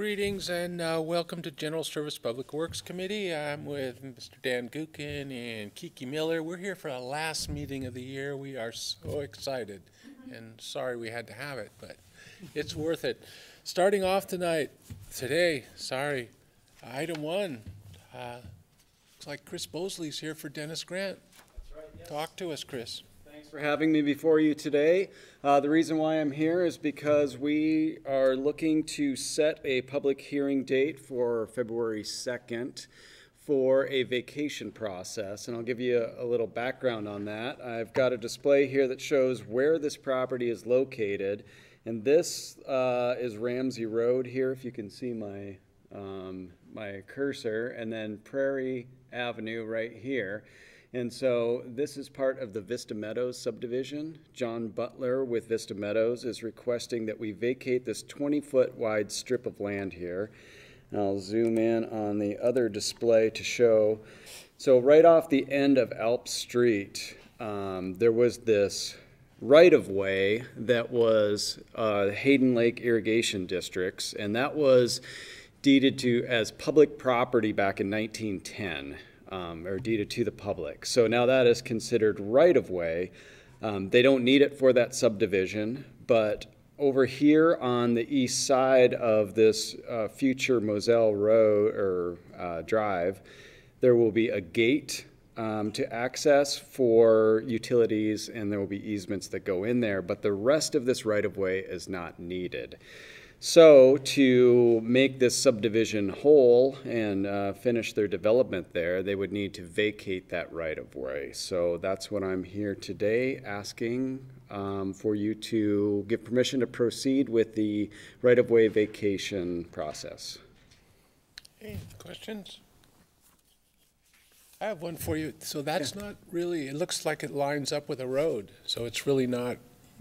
Greetings and welcome to General Service Public Works Committee. I'm with Mr. Dan Gookin and Kiki Miller. We're here for the last meeting of the year. We are so excited and sorry we had to have it, but it's worth it. Starting off today, item one. Looks like Chris Bosley's here for Dennis Grant. That's right, yes. Talk to us, Chris. Thanks for having me before you today. The reason why I'm here is because we are looking to set a public hearing date for February 2nd for a vacation process, and I'll give you a little background on that. I've got a display here that shows where this property is located, and this is Ramsey Road here, if you can see my my cursor, and then Prairie Avenue right here. And so this is part of the Vista Meadows subdivision. John Butler with Vista Meadows is requesting that we vacate this 20-foot wide strip of land here. And I'll zoom in on the other display to show. So right off the end of Alp Street, there was this right-of-way that was Hayden Lake Irrigation Districts, and that was deeded to as public property back in 1910. Or deeded to the public. So now that is considered right-of-way. They don't need it for that subdivision, but over here on the east side of this future Moselle Road or Drive, there will be a gate to access for utilities, and there will be easements that go in there, but the rest of this right-of-way is not needed. So to make this subdivision whole and finish their development there, they would need to vacate that right-of-way. So that's what I'm here today asking for you to give permission to proceed with the right-of-way vacation process. Any questions? I have one for you. So that's not really, it looks like it lines up with a road, so it's really not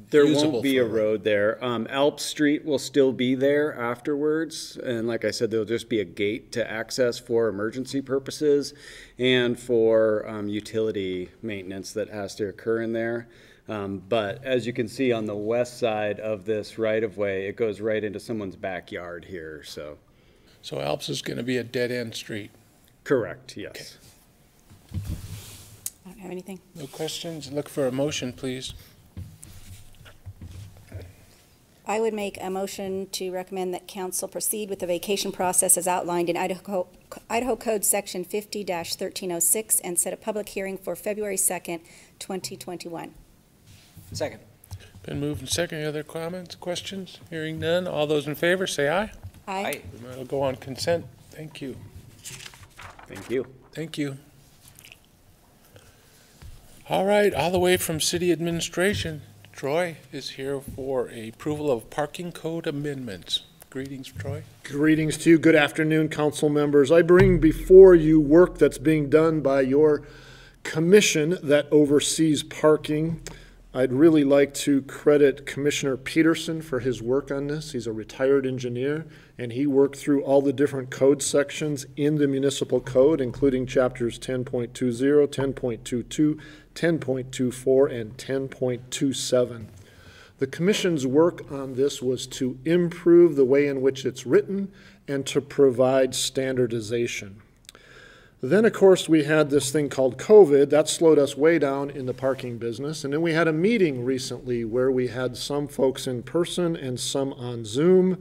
There won't be a road there. Alp Street will still be there afterwards, and like I said, there'll just be a gate to access for emergency purposes and for utility maintenance that has to occur in there. But as you can see on the west side of this right-of-way, it goes right into someone's backyard here. So Alps is going to be a dead-end street? Correct, yes. Okay. I don't have anything. No questions? Look for a motion, please. I would make a motion to recommend that council proceed with the vacation process as outlined in Idaho Code Section 50-1306 and set a public hearing for February 2nd, 2021. Second. Been moved and second. Any other comments, questions? Hearing none. All those in favor say aye. Aye. We'll go on consent. Thank you. Thank you. Thank you. All right, all the way from City Administration, Troy is here for a approval of parking code amendments. Greetings, Troy. Greetings to you. Good afternoon, council members. I bring before you work that's being done by your commission that oversees parking. I'd really like to credit Commissioner Peterson for his work on this. He's a retired engineer, and he worked through all the different code sections in the municipal code, including chapters 10.20, 10.22, 10.24, and 10.27. The commission's work on this was to improve the way in which it's written and to provide standardization. Then, of course, we had this thing called COVID. That slowed us way down in the parking business. And then we had a meeting recently where we had some folks in person and some on Zoom.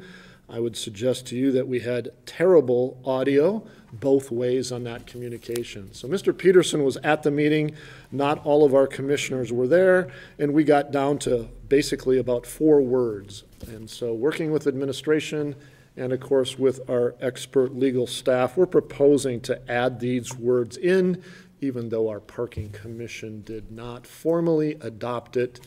I would suggest to you that we had terrible audio both ways on that communication. So Mr. Peterson was at the meeting. Not all of our commissioners were there, and we got down to basically about 4 words. And so working with administration and of course with our expert legal staff, we're proposing to add these words in, even though our parking commission did not formally adopt it.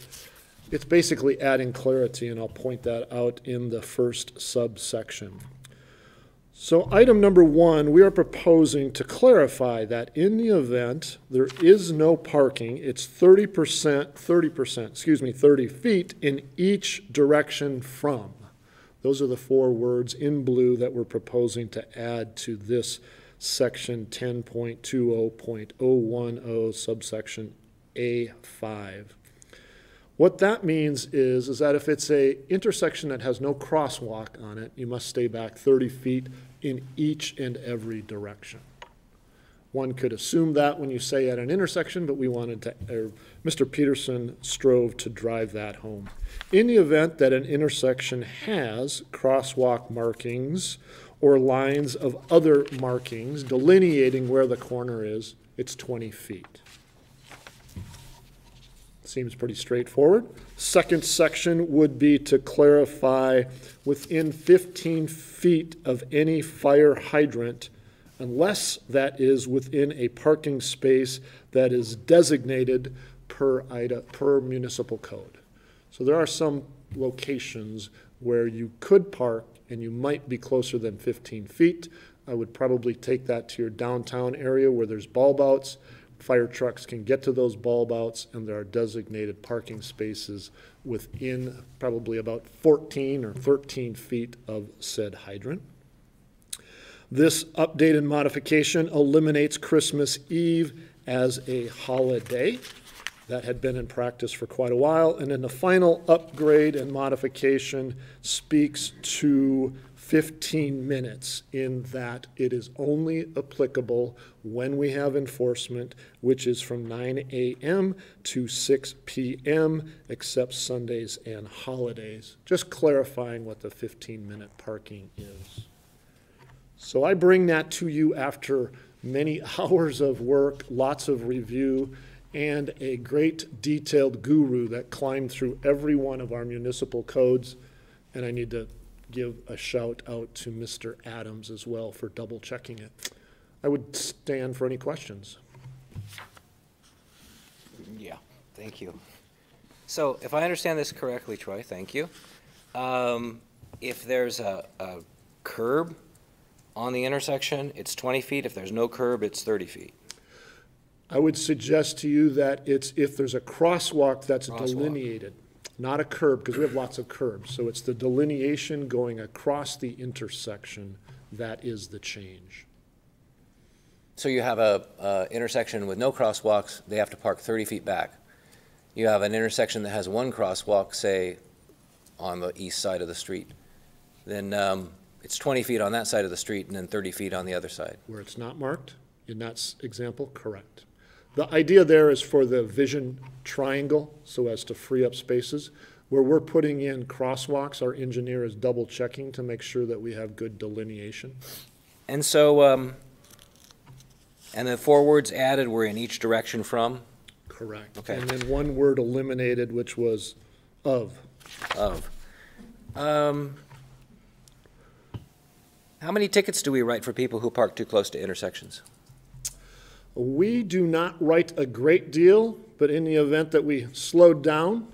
It's basically adding clarity, and I'll point that out in the first subsection. So item number 1, we are proposing to clarify that in the event there is no parking, it's 30 feet in each direction from. Those are the 4 words in blue that we're proposing to add to this section 10.20.010 subsection A5. What that means is that if it's a intersection that has no crosswalk on it, you must stay back 30 feet in each and every direction. One could assume that when you say at an intersection, but we wanted to, Mr. Peterson strove to drive that home. In the event that an intersection has crosswalk markings or lines of other markings delineating where the corner is, it's 20 feet. Seems pretty straightforward. Second section would be to clarify within 15 feet of any fire hydrant, unless that is within a parking space that is designated per municipal code. So there are some locations where you could park and you might be closer than 15 feet. I would probably take that to your downtown area where there's bulb outs. Fire trucks can get to those bulb outs, and there are designated parking spaces within probably about 14 or 13 feet of said hydrant. This update and modification eliminates Christmas Eve as a holiday. That had been in practice for quite a while. And then the final upgrade and modification speaks to 15 minutes, in that it is only applicable when we have enforcement, which is from 9 a.m. to 6 p.m., except Sundays and holidays. Just clarifying what the 15-minute parking is. So I bring that to you after many hours of work, lots of review, and a great detailed guru that climbed through every one of our municipal codes. And I need to give a shout out to Mr. Adams as well for double checking it. I would stand for any questions. Yeah, thank you. So if I understand this correctly, Troy, thank you. If there's a curb on the intersection, it's 20 feet. If there's no curb, it's 30 feet. I would suggest to you that it's if there's a crosswalk that's delineated, not a curb, because we have lots of curbs. So it's the delineation going across the intersection that is the change. So you have a intersection with no crosswalks, they have to park 30 feet back. You have an intersection that has one crosswalk, say, on the east side of the street. Then it's 20 feet on that side of the street and then 30 feet on the other side. Where it's not marked, in that example, correct. The idea there is for the vision triangle, so as to free up spaces. Where we're putting in crosswalks, our engineer is double checking to make sure that we have good delineation. And so, and the 4 words added were in each direction from? Correct. Okay. And then 1 word eliminated, which was of. Of. How many tickets do we write for people who park too close to intersections? We do not write a great deal, but in the event that we slowed down,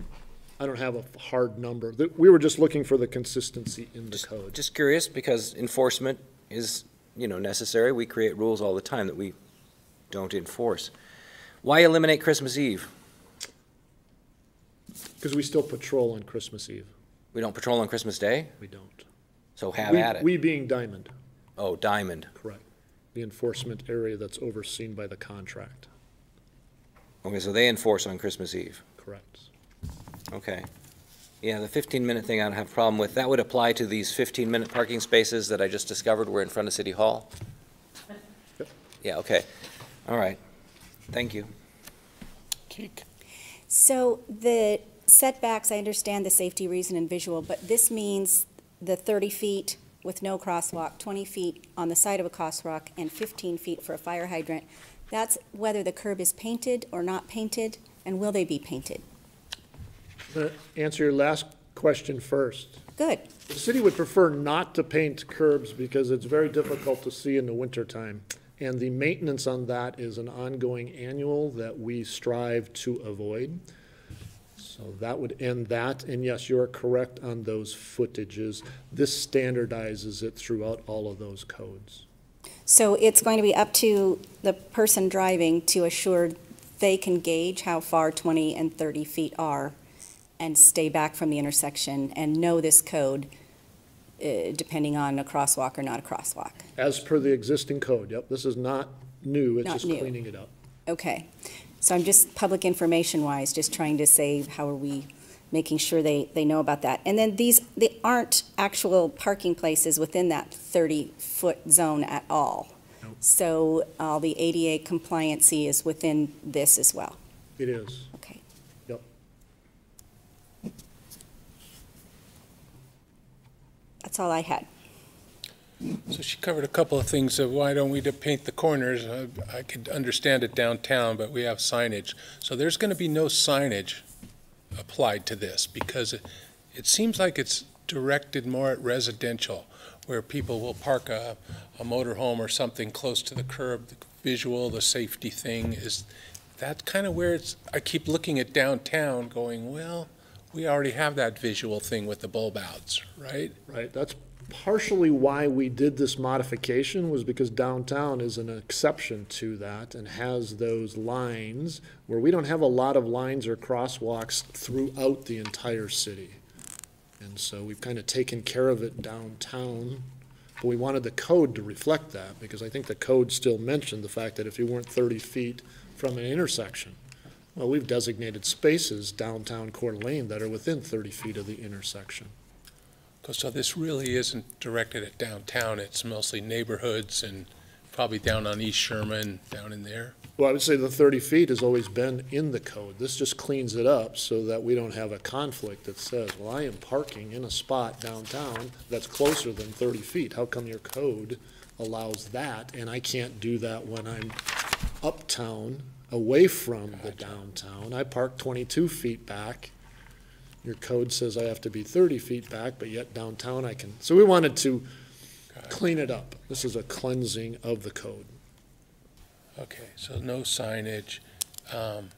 I don't have a hard number. We were just looking for the consistency in the code. Just curious, because enforcement is, necessary. We create rules all the time that we don't enforce. Why eliminate Christmas Eve? Because we still patrol on Christmas Eve. We don't patrol on Christmas Day? We don't. So have at it. We being Diamond. Oh, Diamond. Correct. The enforcement area that's overseen by the contract. Okay, so they enforce on Christmas Eve. Correct. Okay. Yeah, the 15-minute thing I don't have a problem with. That would apply to these 15-minute parking spaces that I just discovered were in front of City Hall? Yep. Yeah, okay. All right. Thank you. Kiki. So the setbacks, I understand the safety reason and visual, but this means the 30 feet with no crosswalk, 20 feet on the side of a crosswalk, and 15 feet for a fire hydrant. That's whether the curb is painted or not painted, and will they be painted? I'm going to answer your last question first. Good. The city would prefer not to paint curbs because it's very difficult to see in the wintertime. And the maintenance on that is an ongoing annual that we strive to avoid. So that would end that. And yes, you are correct on those footages. This standardizes it throughout all of those codes. So it's going to be up to the person driving to assure they can gauge how far 20 and 30 feet are and stay back from the intersection and know this code depending on a crosswalk or not a crosswalk. As per the existing code, yep. This is not new, it's Not just new. cleaning it up. Okay. So I'm just public information wise, just trying to say how are we making sure they know about that. And then they aren't actual parking places within that 30-foot zone at all. Nope. So all the ADA compliancy is within this as well. It is. Okay. Yep. That's all I had. So she covered a couple of things of why don't we paint the corners? I could understand it downtown, but we have signage. So there's going to be no signage applied to this because it seems like it's directed more at residential, where people will park a motorhome or something close to the curb. The visual, the safety thing, is that kind of where I keep looking at downtown going, well, we already have that visual thing with the bulb outs, right? Right. That's partially why we did this modification, was because downtown is an exception to that and has those lines where we don't have a lot of lines or crosswalks throughout the entire city. And so we've kind of taken care of it downtown, but we wanted the code to reflect that, because I think the code still mentioned the fact that if you weren't 30 feet from an intersection, well, we've designated spaces downtown Coeur d'Alene that are within 30 feet of the intersection. So this really isn't directed at downtown. It's mostly neighborhoods and probably down on East Sherman, down in there. Well, I would say the 30 feet has always been in the code. This just cleans it up so that we don't have a conflict that says, well, I am parking in a spot downtown that's closer than 30 feet. How come your code allows that, and I can't do that when I'm uptown, away from the downtown? I park 22 feet back. Your code says I have to be 30 feet back, but yet downtown I can. So we wanted to clean it up. This is a cleansing of the code. Okay, so no signage. I'm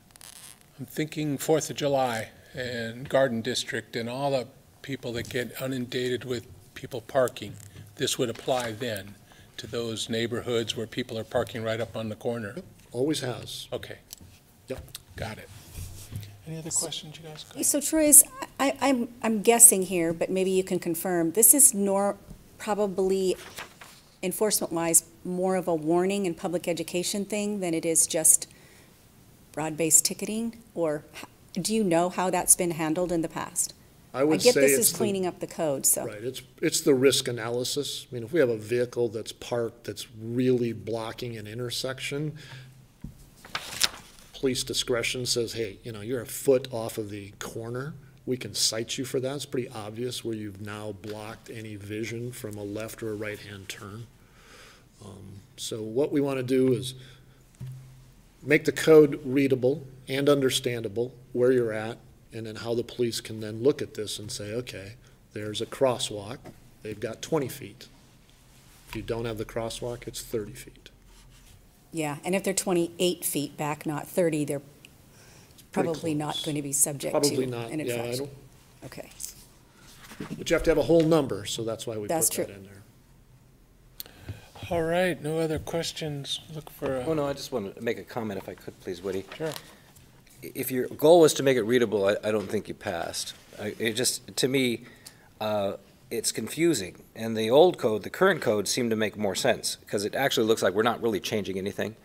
thinking 4th of July and Garden District and all the people that get inundated with people parking. This would apply then to those neighborhoods where people are parking right up on the corner. Always has. Okay. Yep. Got it. Any other questions, you guys? So Troy, I'm guessing here, but maybe you can confirm, this is probably enforcement-wise more of a warning and public education thing than it is just broad-based ticketing? Or do you know how that's been handled in the past? I would get say this it's is cleaning up the code, so. Right, it's the risk analysis. I mean, if we have a vehicle that's parked that's really blocking an intersection, police discretion says, hey, you're a foot off of the corner. We can cite you for that. It's pretty obvious where you've now blocked any vision from a left or a right-hand turn. So what we want to do is make the code readable and understandable where you're at, and then how the police can then look at this and say, okay, there's a crosswalk. They've got 20 feet. If you don't have the crosswalk, it's 30 feet. Yeah, and if they're 28 feet back, not 30, they're probably not close. going to be subject Probably to not, an yeah, infraction. Okay, But you have to have a whole number, so that's why we put That's that true. in there. All right, no other questions? Look for Oh, no, I just want to make a comment if I could, please, Woody. Sure. If your goal was to make it readable, I don't think you passed. It just, to me, it's confusing. And the old code, the current code, seemed to make more sense, because it actually looks like we're not really changing anything.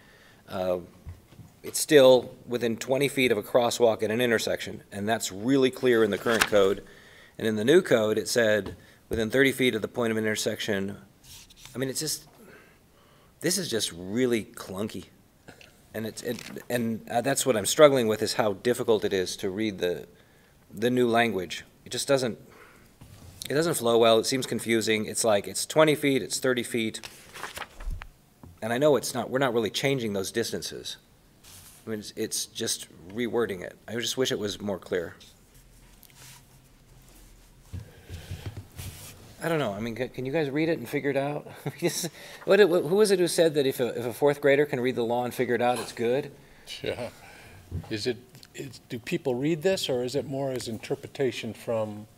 It's still within 20 feet of a crosswalk at an intersection, and that's really clear in the current code. And in the new code, it said within 30 feet of the point of an intersection. I mean, this is just really clunky. And that's what I'm struggling with, is how difficult it is to read the new language. It just doesn't flow well. It seems confusing. It's like it's 20 feet, it's 30 feet. And I know we're not really changing those distances. I mean, it's just rewording it. I just wish it was more clear. I don't know. I mean, can you guys read it and figure it out? Who was it who said that if a fourth grader can read the law and figure it out, it's good? Yeah. Do people read this, or is it more as interpretation from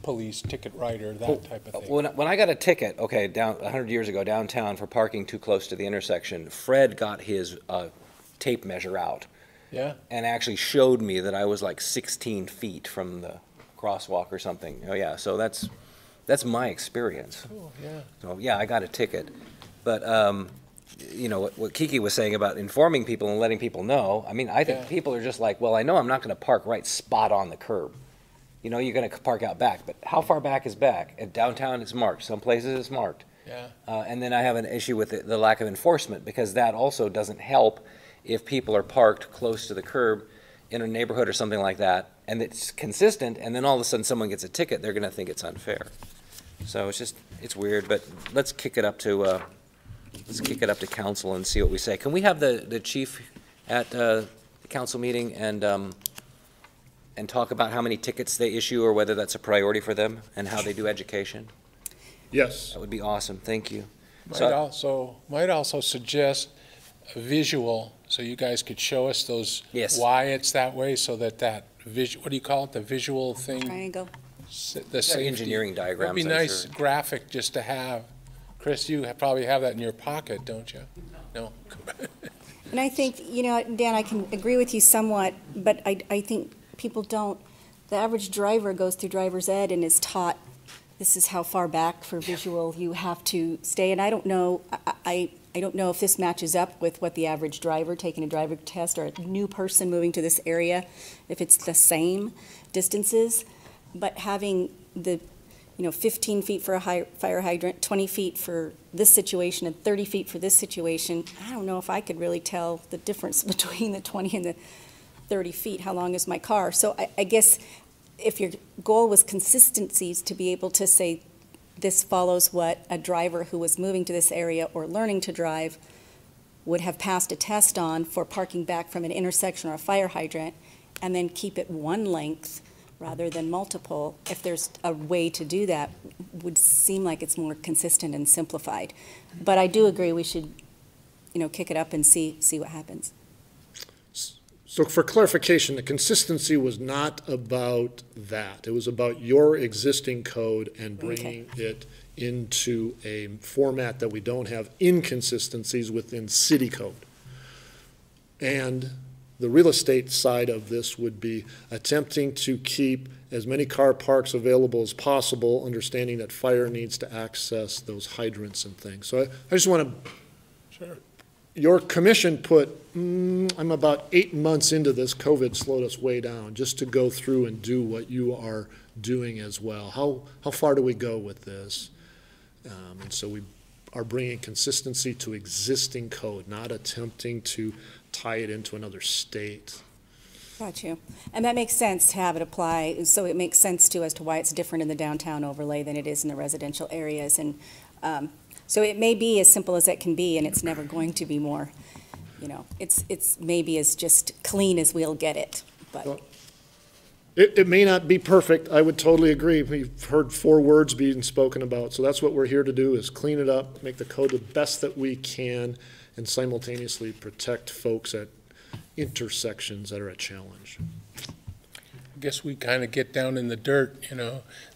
police, ticket writer, that type of thing? When I got a ticket, 100 years ago, downtown for parking too close to the intersection, Fred got his tape measure out. Yeah? And actually showed me that I was like 16 feet from the crosswalk or something. Oh, yeah, so that's my experience. Oh, yeah. So, yeah, I got a ticket. But, what Kiki was saying about informing people and letting people know, I mean, I think people are just like, well, I know I'm not going to park right spot on the curb. you know, you're gonna park out back, but how far back is back? At downtown, it's marked. Some places it's marked. Yeah. And then I have an issue with the lack of enforcement, because that also doesn't help if people are parked close to the curb in a neighborhood or something like that, and it's consistent, and then all of a sudden someone gets a ticket, they're gonna think it's unfair. So it's weird, but let's kick it up to council and see what we say. Can we have the chief at the council meeting and talk about how many tickets they issue, or whether that's a priority for them, and how they do education? Yes. That would be awesome, thank you. Might also suggest a visual, so you guys could show us those, Yes. why it's that way, so that what do you call it, the visual thing? Triangle. The safety. Engineering diagrams, It'd be I'm nice sure. graphic just to have. Chris, you probably have that in your pocket, don't you? No? And I think, you know, Dan, I can agree with you somewhat, but I think people don't, the average driver goes through driver's ed and is taught, this is how far back for visual you have to stay. And I don't know, I don't know if this matches up with what the average driver taking a driver test, or a new person moving to this area, if it's the same distances. But having the, 15 feet for a fire hydrant, 20 feet for this situation, and 30 feet for this situation, I don't know if I could really tell the difference between the 20 and the 30 feet. How long is my car? So I guess if your goal was consistencies, to be able to say this follows what a driver who was moving to this area or learning to drive would have passed a test on for parking back from an intersection or a fire hydrant, and then keep it one length rather than multiple, if there's a way to do that, would seem like it's more consistent and simplified. But I do agree we should, kick it up and see what happens. So for clarification, the consistency was not about that. It was about your existing code and bringing it into a format that we don't have inconsistencies within city code. And the real estate side of this would be attempting to keep as many car parks available as possible, understanding that fire needs to access those hydrants and things. So I just want to, Sure. your commission put, I'm about 8 months into this, COVID slowed us way down, just to go through and do what you are doing as well. How far do we go with this? And so we are bringing consistency to existing code, not attempting to tie it into another state. Got you. And that makes sense to have it apply, so it makes sense too as to why it's different in the downtown overlay than it is in the residential areas. And so it may be as simple as it can be, and it's never going to be more, it's maybe as just clean as we'll get it, but. Well, it may not be perfect. I would totally agree. We've heard 4 words being spoken about, so that's what we're here to do, is clean it up, make the code the best that we can, and simultaneously protect folks at intersections that are a challenge. I guess we kind of get down in the dirt,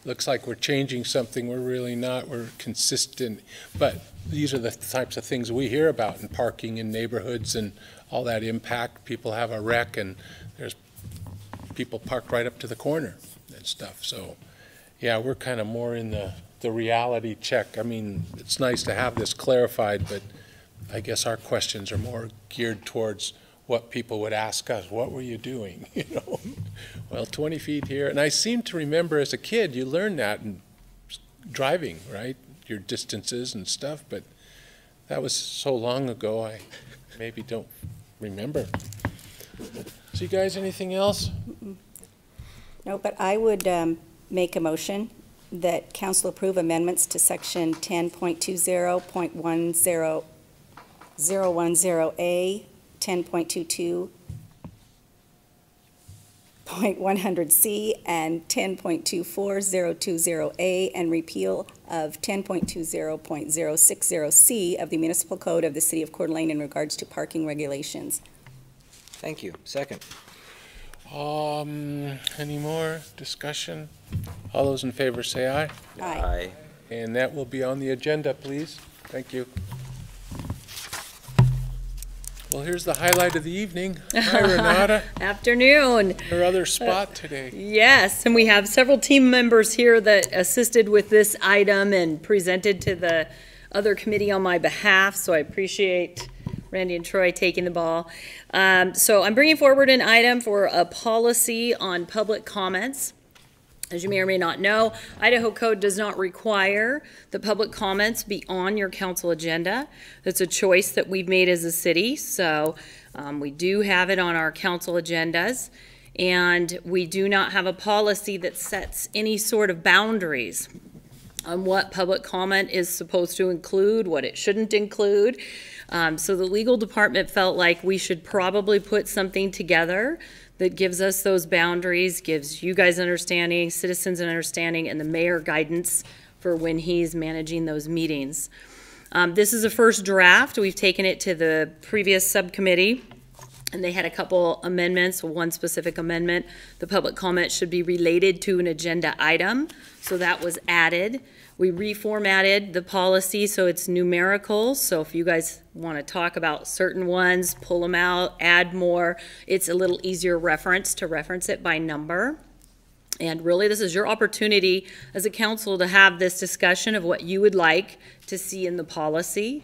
looks like we're changing something, we're really not, we're consistent. But these are the types of things we hear about in parking in neighborhoods and all that impact. People have a wreck and there's people parked right up to the corner and stuff. So, yeah, we're kind of more in the reality check. I mean, it's nice to have this clarified, but I guess our questions are more geared towards what people would ask us. What were you doing? Well, 20 feet here. And I seem to remember as a kid, you learned that in driving, right? Your distances and stuff, but that was so long ago, I maybe don't remember. So you guys, anything else? No, but I would make a motion that council approve amendments to section 10.20.10.010A, 10.22.100C, and 10.24.020A, and repeal of 10.20.060C of the Municipal Code of the City of Coeur d'Alene in regards to parking regulations. Thank you. Second. Any more discussion? All those in favor say aye. Aye. And that will be on the agenda, please. Thank you. Well, here's the highlight of the evening. Hi, Renata. Afternoon. Your other spot today. Yes, and we have several team members here that assisted with this item and presented to the other committee on my behalf, so I appreciate Randy and Troy taking the ball. So I'm bringing forward an item for a policy on public comments. As you may or may not know, Idaho Code does not require the public comments be on your council agenda. It's a choice that we've made as a city, so we do have it on our council agendas, and we do not have a policy that sets any sort of boundaries on what public comment is supposed to include, what it shouldn't include. So the legal department felt like we should probably put something together that gives us those boundaries, gives you guys understanding, citizens an understanding, and the mayor guidance for when he's managing those meetings. This is a first draft. We've taken it to the previous subcommittee, and they had a couple amendments, one specific amendment. The public comment should be related to an agenda item, so that was added. We reformatted the policy so it's numerical, so if you guys want to talk about certain ones, pull them out, add more, it's a little easier to reference it by number. And really, this is your opportunity as a council to have this discussion of what you would like to see in the policy.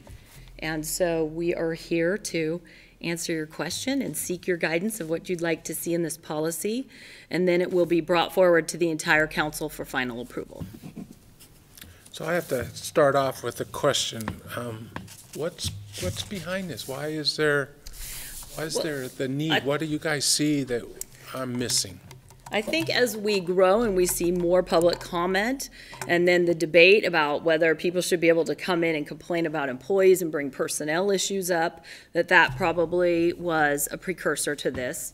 And so we are here to answer your question and seek your guidance of what you'd like to see in this policy. And then it will be brought forward to the entire council for final approval. So I have to start off with a question. What's behind this? Why is there the need? What do you guys see that I'm missing? I think as we grow and we see more public comment, and then the debate about whether people should be able to come in and complain about employees and bring personnel issues up, that probably was a precursor to this.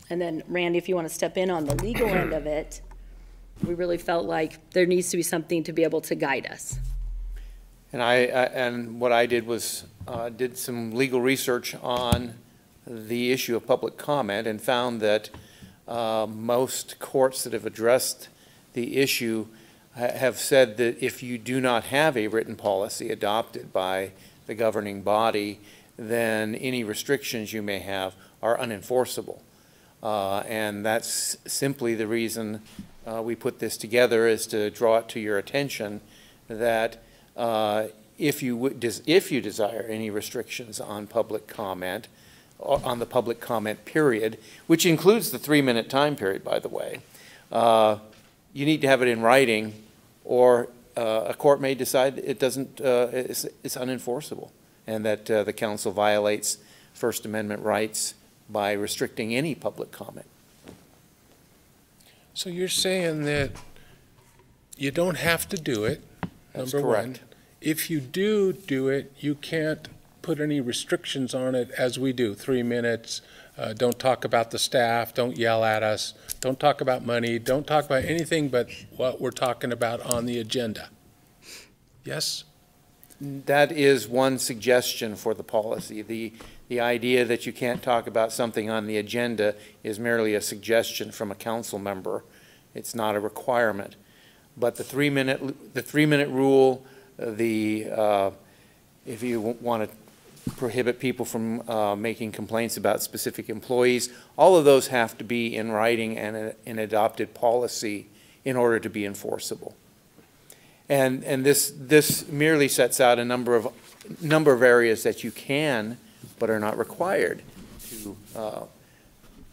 And then Randy, if you want to step in on the legal end of it, we really felt like there needs to be something to be able to guide us. And and what I did was did some legal research on the issue of public comment and found that most courts that have addressed the issue have said that if you do not have a written policy adopted by the governing body, then any restrictions you may have are unenforceable. And that's simply the reason we put this together, is to draw it to your attention that if you desire any restrictions on public comment, on the public comment period, which includes the 3-minute time period, by the way, you need to have it in writing, or a court may decide it doesn't, it's unenforceable, and that the council violates First Amendment rights by restricting any public comment. So you're saying that you don't have to do it, That's number correct. one. If you do it, you can't put any restrictions on it as we do. 3 minutes, don't talk about the staff, don't yell at us, don't talk about money, don't talk about anything but what we're talking about on the agenda. Yes? That is one suggestion for the policy. The idea that you can't talk about something on the agenda is merely a suggestion from a council member. It's not a requirement. But the 3-minute rule, if you want to prohibit people from making complaints about specific employees, all of those have to be in writing and an adopted policy in order to be enforceable. And this merely sets out a number of areas that you can but are not required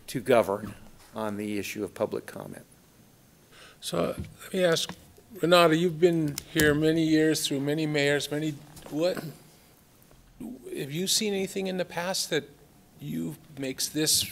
to govern on the issue of public comment. So let me ask, Renata, you've been here many years through many mayors, what, have you seen anything in the past that makes this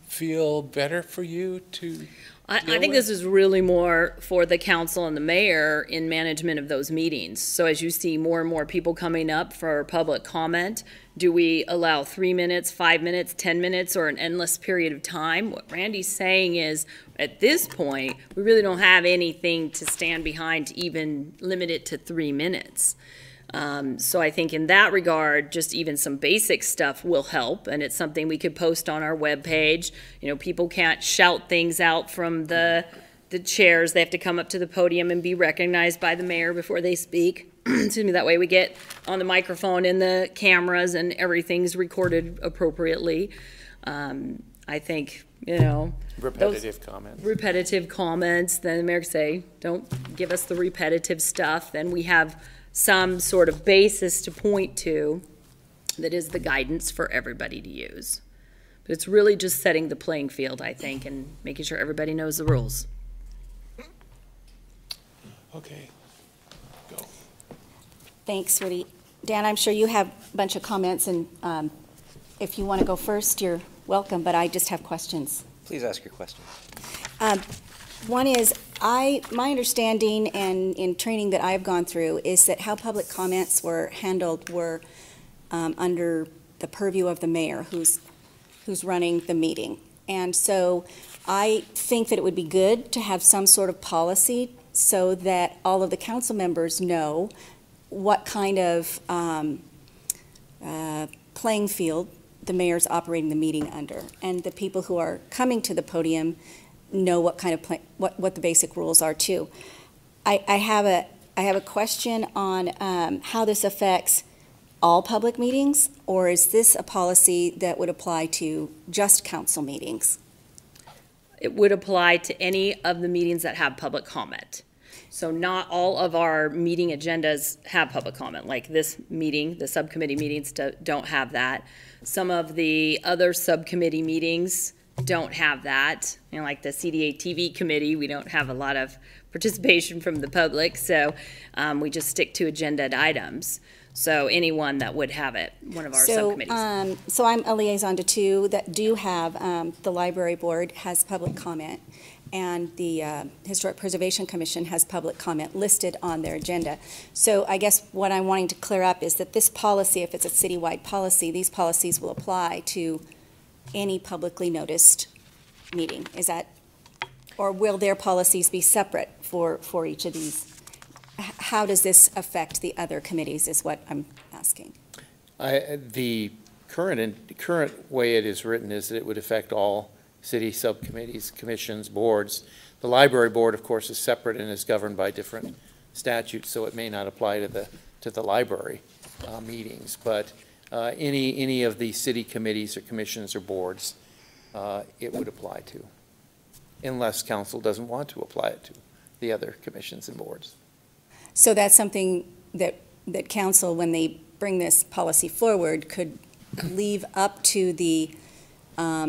feel better for you to I think this is really more for the council and the mayor in management of those meetings. So as you see more and more people coming up for public comment, do we allow 3 minutes, 5 minutes, 10 minutes, or an endless period of time? What Randy's saying is, at this point, we really don't have anything to stand behind to even limit it to 3 minutes. So I think in that regard, just even some basic stuff will help, and it's something we could post on our webpage. You know, people can't shout things out from the chairs. They have to come up to the podium and be recognized by the mayor before they speak. Excuse me, that way we get on the microphone and the cameras and everything's recorded appropriately. I think, you know. Repetitive comments. Repetitive comments, then the mayor can say, don't give us the repetitive stuff. Then we have some sort of basis to point to that is the guidance for everybody to use. But it's really just setting the playing field, I think, and making sure everybody knows the rules. Okay, go. Thanks, Woody. Dan, I'm sure you have a bunch of comments, and if you want to go first, you're welcome, but I just have questions. Please ask your question. One is, my understanding and in training that I've gone through is that how public comments were handled were under the purview of the mayor who's running the meeting. And so I think that it would be good to have some sort of policy so that all of the council members know what kind of playing field the mayor's operating the meeting under, and the people who are coming to the podium know what kind of what the basic rules are too. I have a question on how this affects all public meetings, or is this a policy that would apply to just council meetings? It would apply to any of the meetings that have public comment. So not all of our meeting agendas have public comment, like this meeting, the subcommittee meetings don't have that. Some of the other subcommittee meetings don't have that. You know, like the CDA TV committee, we don't have a lot of participation from the public, so we just stick to agenda items. So anyone that would have it, one of our subcommittees. So I'm a liaison to two that do have, the library board has public comment, and the Historic Preservation Commission has public comment listed on their agenda. So I guess what I'm wanting to clear up is that this policy, if it's a citywide policy, these policies will apply to any publicly noticed meeting. Is that, or will their policies be separate for each of these? How does this affect the other committees is what I'm asking. The current way it is written is that it would affect all city subcommittees, commissions, boards. The library board, of course, is separate and is governed by different statutes, so it may not apply to the library meetings. But any of the city committees or commissions or boards, it would apply to, unless council doesn't want to apply it to the other commissions and boards. So that's something that council, when they bring this policy forward, could leave up to the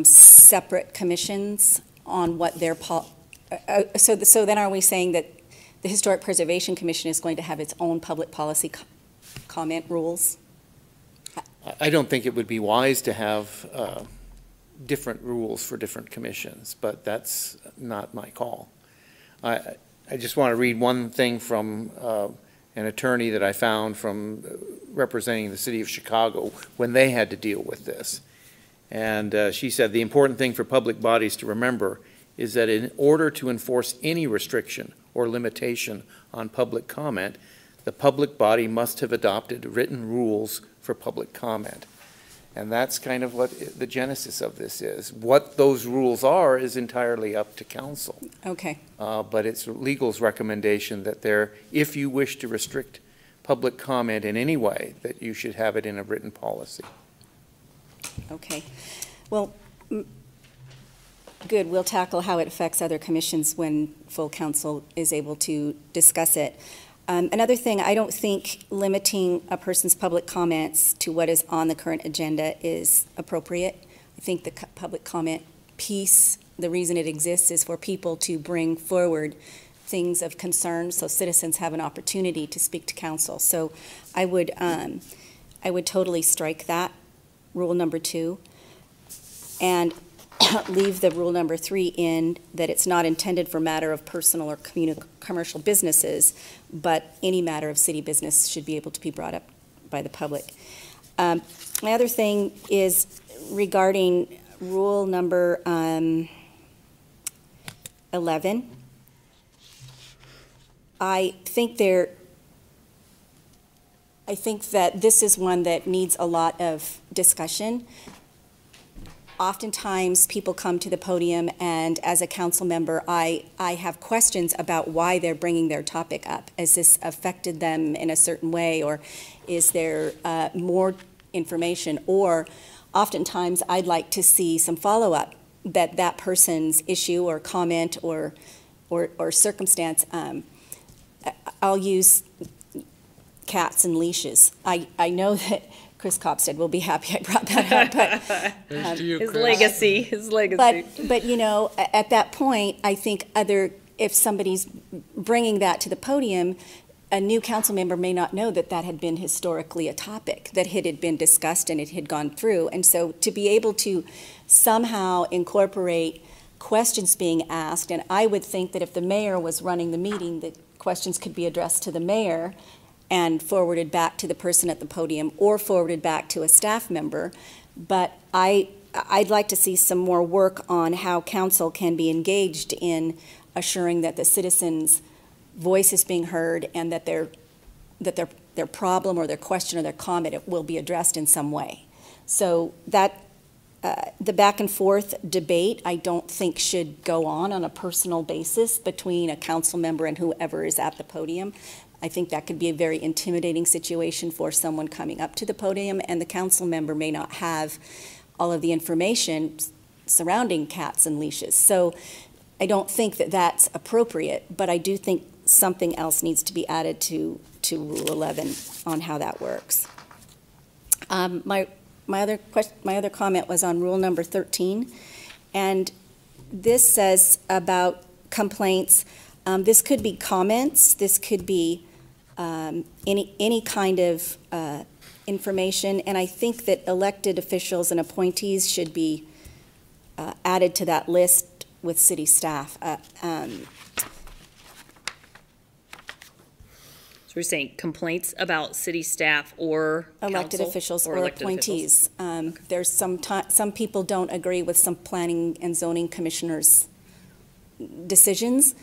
separate commissions on what their so then are we saying that the Historic Preservation Commission is going to have its own public policy comment rules? I don't think it would be wise to have different rules for different commissions, but that's not my call. I just want to read one thing from an attorney that I found from representing the city of Chicago when they had to deal with this. And she said, the important thing for public bodies to remember is that in order to enforce any restriction or limitation on public comment, the public body must have adopted written rules for public comment. And that's kind of what the genesis of this is. What those rules are is entirely up to council. Okay. But it's legal's recommendation that if you wish to restrict public comment in any way, that you should have it in a written policy. Okay. Well, good. We'll tackle how it affects other commissions when full council is able to discuss it. Another thing, I don't think limiting a person's public comments to what is on the current agenda is appropriate. I think the public comment piece, the reason it exists is for people to bring forward things of concern so citizens have an opportunity to speak to council. So I would totally strike that, rule number 2, and leave the rule number 3 in, that it's not intended for matter of personal or commercial businesses, but any matter of city business should be able to be brought up by the public. My other thing is regarding rule number 11. I think that this is one that needs a lot of discussion. Oftentimes, people come to the podium, and as a council member, I have questions about why they're bringing their topic up. Has this affected them in a certain way, or is there more information? Or oftentimes, I'd like to see some follow-up that person's issue or comment or circumstance. I'll use cats and leashes. I know that Chris Copstead will be happy I brought that up, but His legacy. But you know, at that point, I think other if somebody's bringing that to the podium, a new council member may not know that that had been historically a topic, that it had been discussed and it had gone through. And so to be able to somehow incorporate questions being asked, and I would think that if the mayor was running the meeting, that questions could be addressed to the mayor and forwarded back to the person at the podium or forwarded back to a staff member. But I'd like to see some more work on how council can be engaged in assuring that the citizens' voice is being heard and that their problem or their question or their comment will be addressed in some way. So that the back and forth debate, I don't think should go on a personal basis between a council member and whoever is at the podium. I think that could be a very intimidating situation for someone coming up to the podium, and the council member may not have all of the information surrounding cats and leashes. So I don't think that that's appropriate, but I do think something else needs to be added to Rule 11 on how that works. My other comment was on Rule number 13, and this says about complaints. This could be comments. This could be any kind of information, and I think that elected officials and appointees should be added to that list with city staff. So we're saying complaints about city staff or Elected council officials or elected appointees. There's some people don't agree with some planning and zoning commissioners' decisions.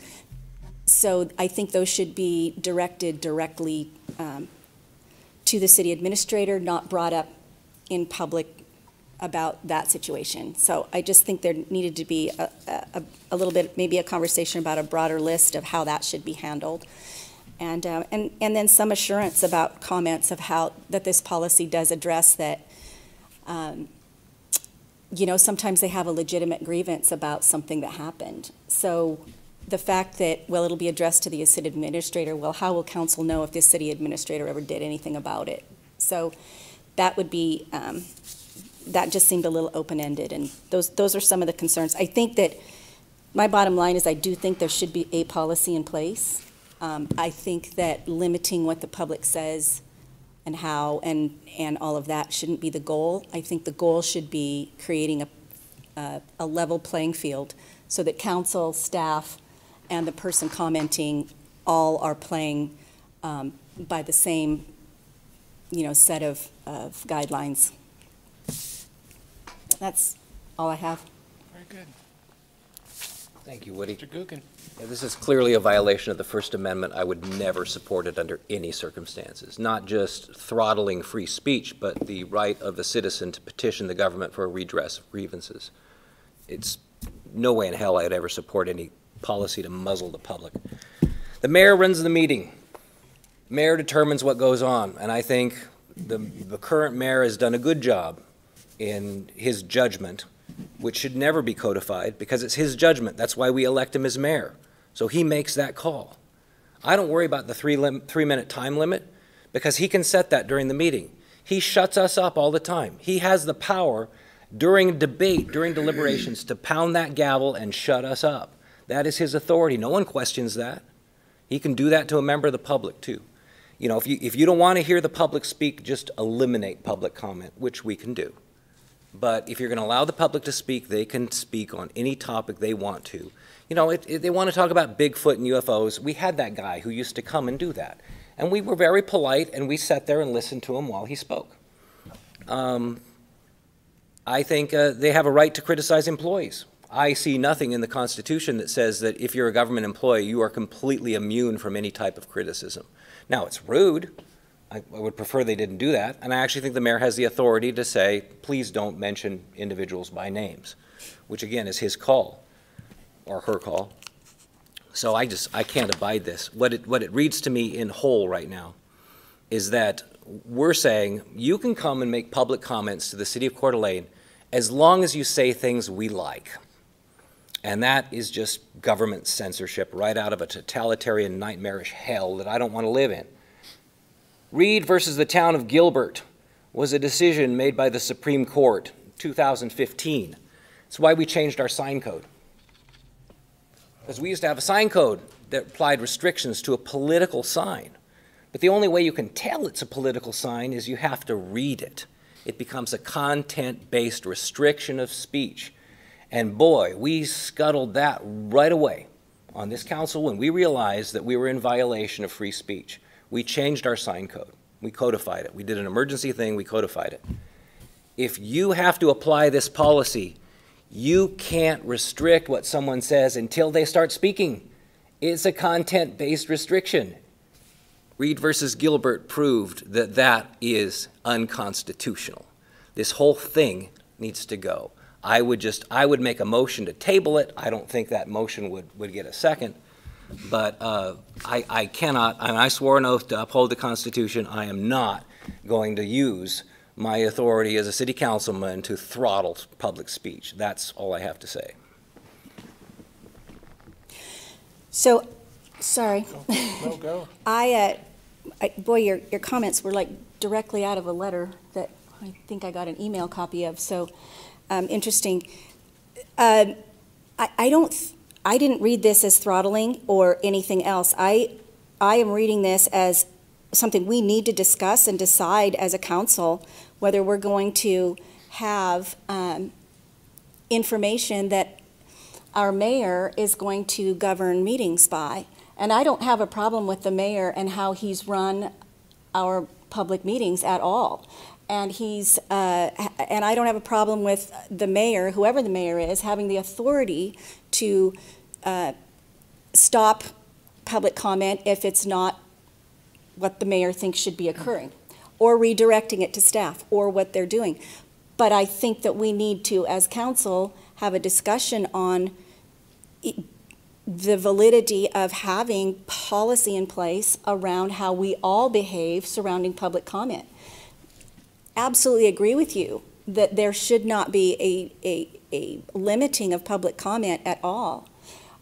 So I think those should be directed directly to the city administrator, not brought up in public about that situation. So I just think there needed to be a little bit, maybe a conversation about a broader list of how that should be handled. And then some assurance about comments of how that this policy does address that, sometimes they have a legitimate grievance about something that happened. So the fact that, well, it'll be addressed to the city administrator, well, how will council know if this city administrator ever did anything about it? So that would be, that just seemed a little open-ended, and those are some of the concerns. I think that my bottom line is I do think there should be a policy in place. I think that limiting what the public says and how and all of that shouldn't be the goal. I think the goal should be creating a level playing field so that council, staff, and the person commenting all are playing by the same, set of guidelines. That's all I have. Very good. Thank you, Woody. Mr. Gookin. Yeah, this is clearly a violation of the First Amendment. I would never support it under any circumstances. Not just throttling free speech, but the right of a citizen to petition the government for a redress of grievances. It's no way in hell I'd ever support any policy to muzzle the public. The mayor runs the meeting. Mayor determines what goes on, and I think the current mayor has done a good job in his judgment, which should never be codified because it's his judgment. That's why we elect him as mayor. So he makes that call. I don't worry about the 3-minute time limit because he can set that during the meeting. He shuts us up all the time. He has the power during debate, during deliberations, to pound that gavel and shut us up. That is his authority. No one questions that. He can do that to a member of the public, too. If you don't want to hear the public speak, just eliminate public comment, which we can do. But if you're going to allow the public to speak, they can speak on any topic they want to. They want to talk about Bigfoot and UFOs. We had that guy who used to come and do that. And we were very polite, and we sat there and listened to him while he spoke. I think they have a right to criticize employees. I see nothing in the Constitution that says that if you're a government employee, you are completely immune from any type of criticism. Now, it's rude. I would prefer they didn't do that. And I actually think the mayor has the authority to say, please don't mention individuals by names, which again is his call or her call. So I can't abide this. What it reads to me in whole right now is that we're saying you can come and make public comments to the city of Coeur d'Alene as long as you say things we like. And that is just government censorship right out of a totalitarian nightmarish hell that I don't want to live in. Reed versus the town of Gilbert was a decision made by the Supreme Court in 2015. It's why we changed our sign code. Because we used to have a sign code that applied restrictions to a political sign. But the only way you can tell it's a political sign is you have to read it. It becomes a content-based restriction of speech. And boy, we scuttled that right away on this council when we realized that we were in violation of free speech. We changed our sign code. We codified it. We did an emergency thing, we codified it. If you have to apply this policy, you can't restrict what someone says until they start speaking. It's a content-based restriction. Reed versus Gilbert proved that that is unconstitutional. This whole thing needs to go. I would make a motion to table it. I don't think that motion would get a second, but I cannot, and I swore an oath to uphold the Constitution. I am not going to use my authority as a city councilman to throttle public speech. That's all I have to say. So, sorry. No, go. Boy, your comments were like directly out of a letter that I think I got an email copy of, so interesting. I didn't read this as throttling or anything else. I am reading this as something we need to discuss and decide as a council whether we're going to have information that our mayor is going to govern meetings by. And I don't have a problem with the mayor and how he's run our public meetings at all. And and I don't have a problem with the mayor, whoever the mayor is, having the authority to stop public comment if it's not what the mayor thinks should be occurring, or redirecting it to staff, or what they're doing. But I think that we need to, as council, have a discussion on the validity of having policy in place around how we all behave surrounding public comment. Absolutely agree with you that there should not be a limiting of public comment at all.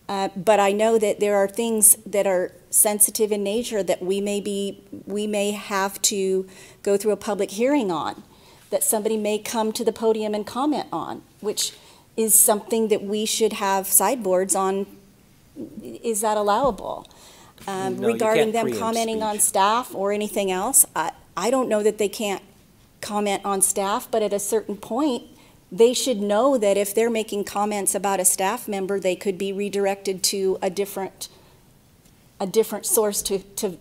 But I know that there are things that are sensitive in nature that we may have to go through a public hearing on, that somebody may come to the podium and comment on, which is something that we should have sideboards on. Is that allowable? No, regarding you can't them preempt commenting on speech. staff or anything else, I don't know that they can't comment on staff, but at a certain point, they should know that if they're making comments about a staff member, they could be redirected to a different source to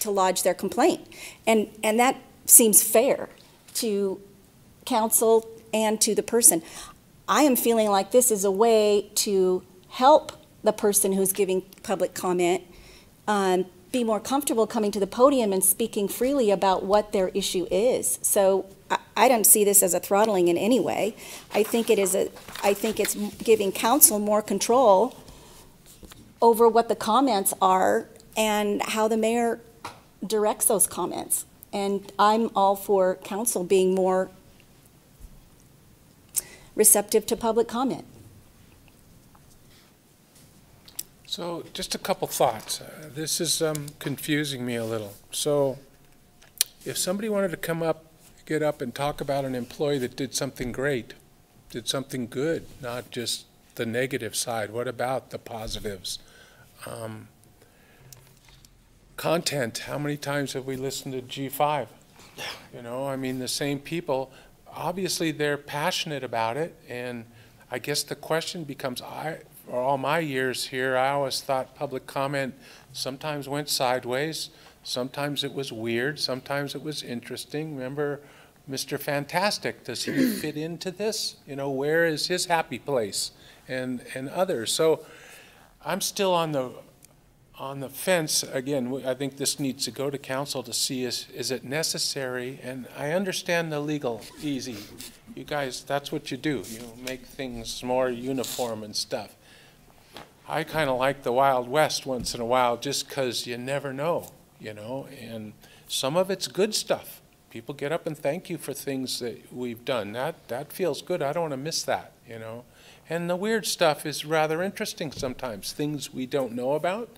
lodge their complaint. And that seems fair to council and to the person. I am feeling like this is a way to help the person who's giving public comment be more comfortable coming to the podium and speaking freely about what their issue is. So I don't see this as a throttling in any way. I think it's giving council more control over what the comments are and how the mayor directs those comments. And I'm all for council being more receptive to public comment. So just a couple thoughts. This is confusing me a little. So if somebody wanted to get up and talk about an employee that did something great, did something good, not just the negative side, what about the positives? Content, how many times have we listened to G5? You know, I mean, the same people, obviously they're passionate about it, and I guess the question becomes, for all my years here, I always thought public comment sometimes went sideways, sometimes it was weird, sometimes it was interesting. Remember Mr. Fantastic, does he fit into this? You know, where is his happy place? And others. So I'm still on the fence. Again, I think this needs to go to council to see is it necessary? And I understand the legal easy. You guys, that's what you do. You make things more uniform and stuff. I kind of like the Wild West once in a while just because you never know, you know, and some of it's good stuff. People get up and thank you for things that we've done. That feels good. I don't want to miss that, you know. And the weird stuff is rather interesting sometimes, things we don't know about,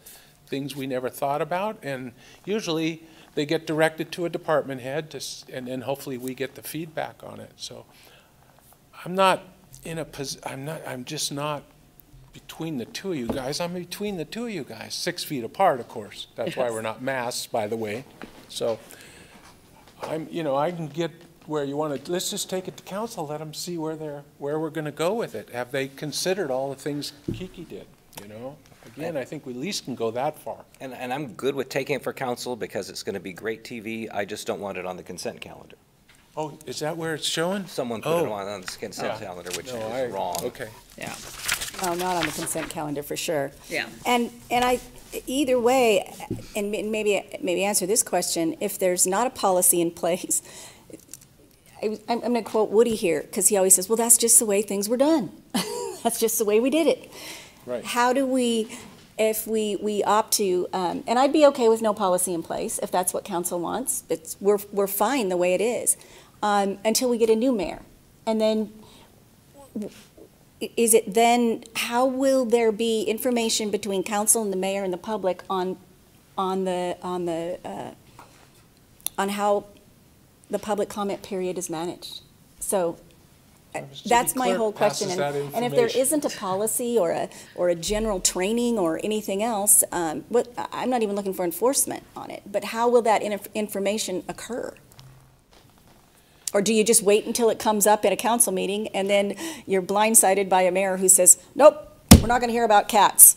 things we never thought about, and usually they get directed to a department head, and then hopefully we get the feedback on it. So I'm just not between the two of you guys. I'm between the two of you guys, 6 feet apart, of course. That's why we're not masked, by the way. So I can get where you want to, let's just take it to council, let them see where we're going to go with it. Have they considered all the things Kiki did, Again, I think we at least can go that far. And I'm good with taking it for council because it's going to be great TV. I just don't want it on the consent calendar. Oh, is that where it's showing? Someone put it on the consent calendar, which is wrong. Okay. Yeah, No, not on the consent calendar, for sure. yeah. And either way, and maybe answer this question, if there's not a policy in place, I'm going to quote Woody here, because he always says, well, that's just the way things were done. That's just the way we did it. Right. How do we, if we opt to, and I'd be okay with no policy in place, if that's what council wants, we're fine the way it is, until we get a new mayor. And then, is it then, how will there be information between council and the mayor and the public on how the public comment period is managed? So that's my whole question. And if there isn't a policy or a general training or anything else, I'm not even looking for enforcement on it, but how will that information occur? Or do you just wait until it comes up at a council meeting and then you're blindsided by a mayor who says, nope, we're not going to hear about cats?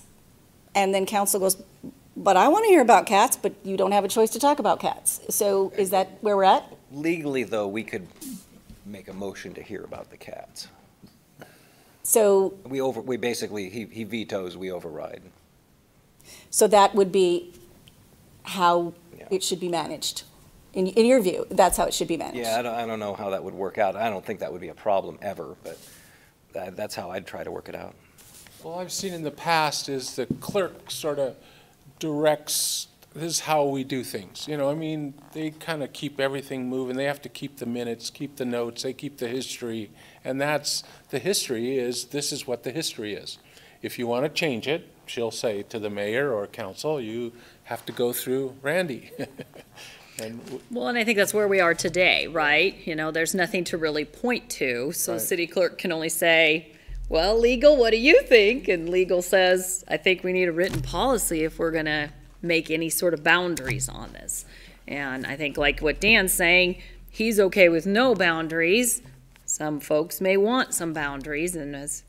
And then council goes, but I want to hear about cats, but you don't have a choice to talk about cats. So is that where we're at? Legally, though, we could make a motion to hear about the cats. So We basically, he vetoes, we override. So that would be how it should be managed. In your view, that's how it should be managed. Yeah, I don't know how that would work out. I don't think that would be a problem ever, but that's how I'd try to work it out. Well, I've seen in the past is the clerk sort of directs, this is how we do things. They kind of keep everything moving. They have to keep the minutes, keep the notes, they keep the history. And the history is, this is what the history is. If you want to change it, she'll say to the mayor or council, you have to go through Randy. Well, and I think that's where we are today, right? There's nothing to really point to, so the city clerk can only say, well, legal, what do you think? And legal says, I think we need a written policy if we're going to make any sort of boundaries on this. And I think like what Dan's saying, he's okay with no boundaries. Some folks may want some boundaries, and as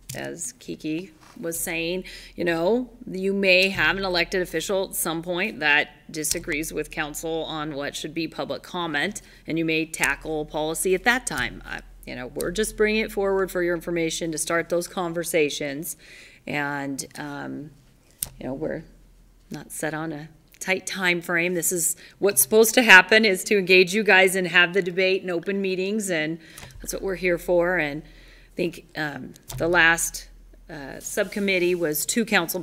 Kiki was saying, you may have an elected official at some point that disagrees with council on what should be public comment, and you may tackle policy at that time. We're just bringing it forward for your information to start those conversations, and we're not set on a tight time frame. This is what's supposed to happen, is to engage you guys and have the debate and open meetings, and that's what we're here for. And I think the last subcommittee was two council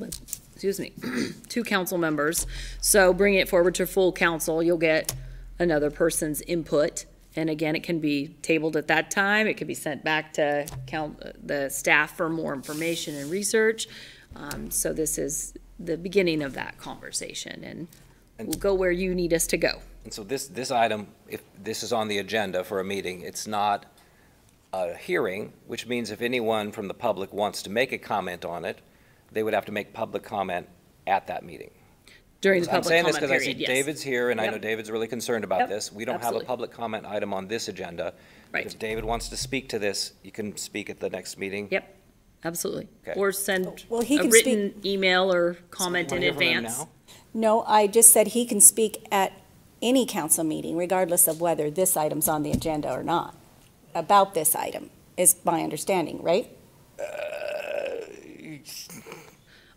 members. So bringing it forward to full council, you'll get another person's input. And again, it can be tabled at that time. It can be sent back to the staff for more information and research. So this is the beginning of that conversation, and we'll go where you need us to go. And so this item, if this is on the agenda for a meeting, it's not a hearing, which means if anyone from the public wants to make a comment on it, they would have to make public comment at that meeting. During the I'm public saying this comment because I see period, yes. David's here, and I Yep. know David's really concerned about Yep, this. We don't have absolutely. a public comment item on this agenda. Right. If David wants to speak to this, you can speak at the next meeting. Yep, absolutely. Okay. Or send Well, he a can written email or comment in Wanna hear from him advance. now? No, I just said he can speak at any council meeting, regardless of whether this item's on the agenda or not, about this item, is my understanding, right?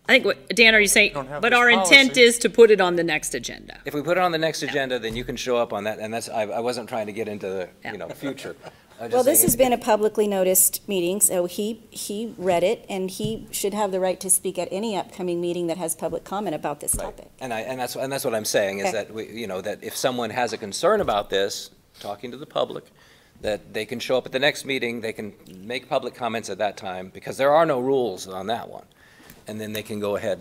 I think what, Dan, are you saying, Don't have but this our intent policy. is to put it on the next agenda. If we put it on the next agenda, then you can show up on that, and I wasn't trying to get into the, future. I was Well, just this saying has been a publicly noticed meeting, so he read it, and he should have the right to speak at any upcoming meeting that has public comment about this Right. topic. And that's what I'm saying, is Okay. that that if someone has a concern about this, talking to the public, that they can show up at the next meeting, they can make public comments at that time, because there are no rules on that one. And then they can go ahead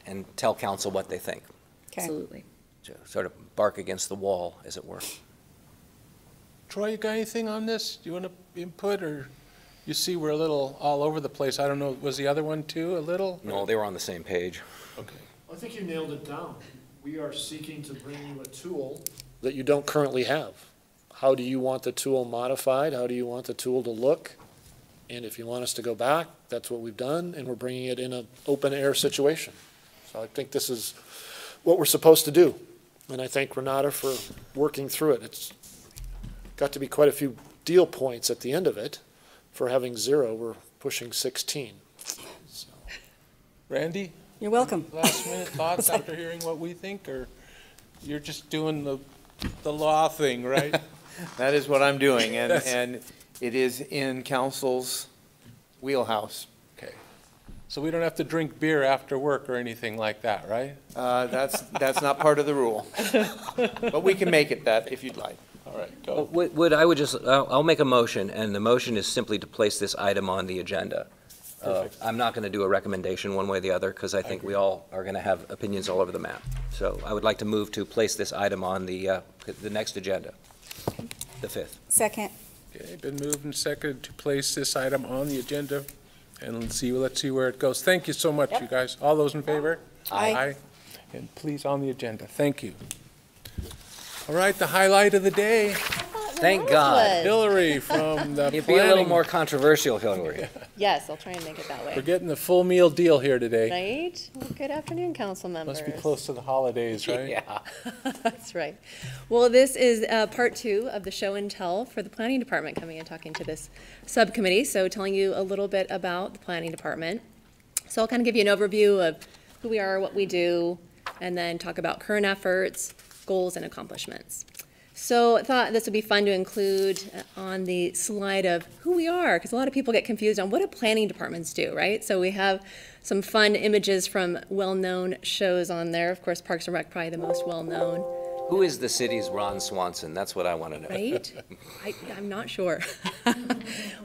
and tell council what they think. Okay. Absolutely. So sort of bark against the wall, as it were. Troy, you got anything on this? Do you want to input, or You see, we're a little all over the place. I don't know, was the other one too, a little? No, they were on the same page. Okay. I think you nailed it down. We are seeking to bring you a tool that you don't currently have. How do you want the tool modified? How do you want the tool to look? And if you want us to go back, that's what we've done, and we're bringing it in an open-air situation. So I think this is what we're supposed to do. And I thank Renata for working through it. It's got to be quite a few deal points at the end of it. For having 0, we're pushing 16. So. Randy, You're welcome. last minute thoughts after hearing what we think, or you're just doing the law thing, right? That is what I'm doing, Yes. and it is in council's wheelhouse. Okay. So we don't have to drink beer after work or anything like that, right? That's not part of the rule. But we can make it that if you'd like. All right, go. I'll make a motion, and the motion is simply to place this item on the agenda. Perfect. I'm not going to do a recommendation one way or the other, because I think we all are going to have opinions all over the map. So I would like to move to place this item on the next agenda, the 5th. Second. Okay, been moved and seconded to place this item on the agenda, and let's see where it goes. Thank you so much, you guys. All those in favor? Aye. And please on the agenda. Thank you. All right, the highlight of the day, Thank God. Hillary from the It'd be a little planning. more controversial, Hillary. Yes, I'll try and make it that We're way. getting the full meal deal here today. Right? Well, good afternoon, council members. Must be close to the holidays, right? Yeah. That's right. Well, this is part 2 of the show and tell for the planning department, coming and talking to this subcommittee. So telling you a little bit about the planning department. So I'll kind of give you an overview of who we are, what we do, and then talk about current efforts, goals, and accomplishments. So I thought this would be fun to include on the slide of who we are, because a lot of people get confused on what do planning departments do, right? So we have some fun images from well-known shows on there. Of course, Parks and Rec, probably the most well-known, Who is the city's Ron Swanson? That's what I want to know. right? I'm not sure.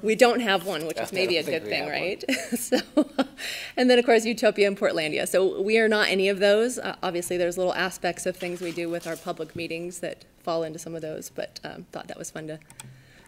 We don't have one, which is maybe a don't think good we thing, have right? So, and then, of course, Utopia and Portlandia. So we are not any of those. Obviously, there's little aspects of things we do with our public meetings that fall into some of those, but thought that was fun to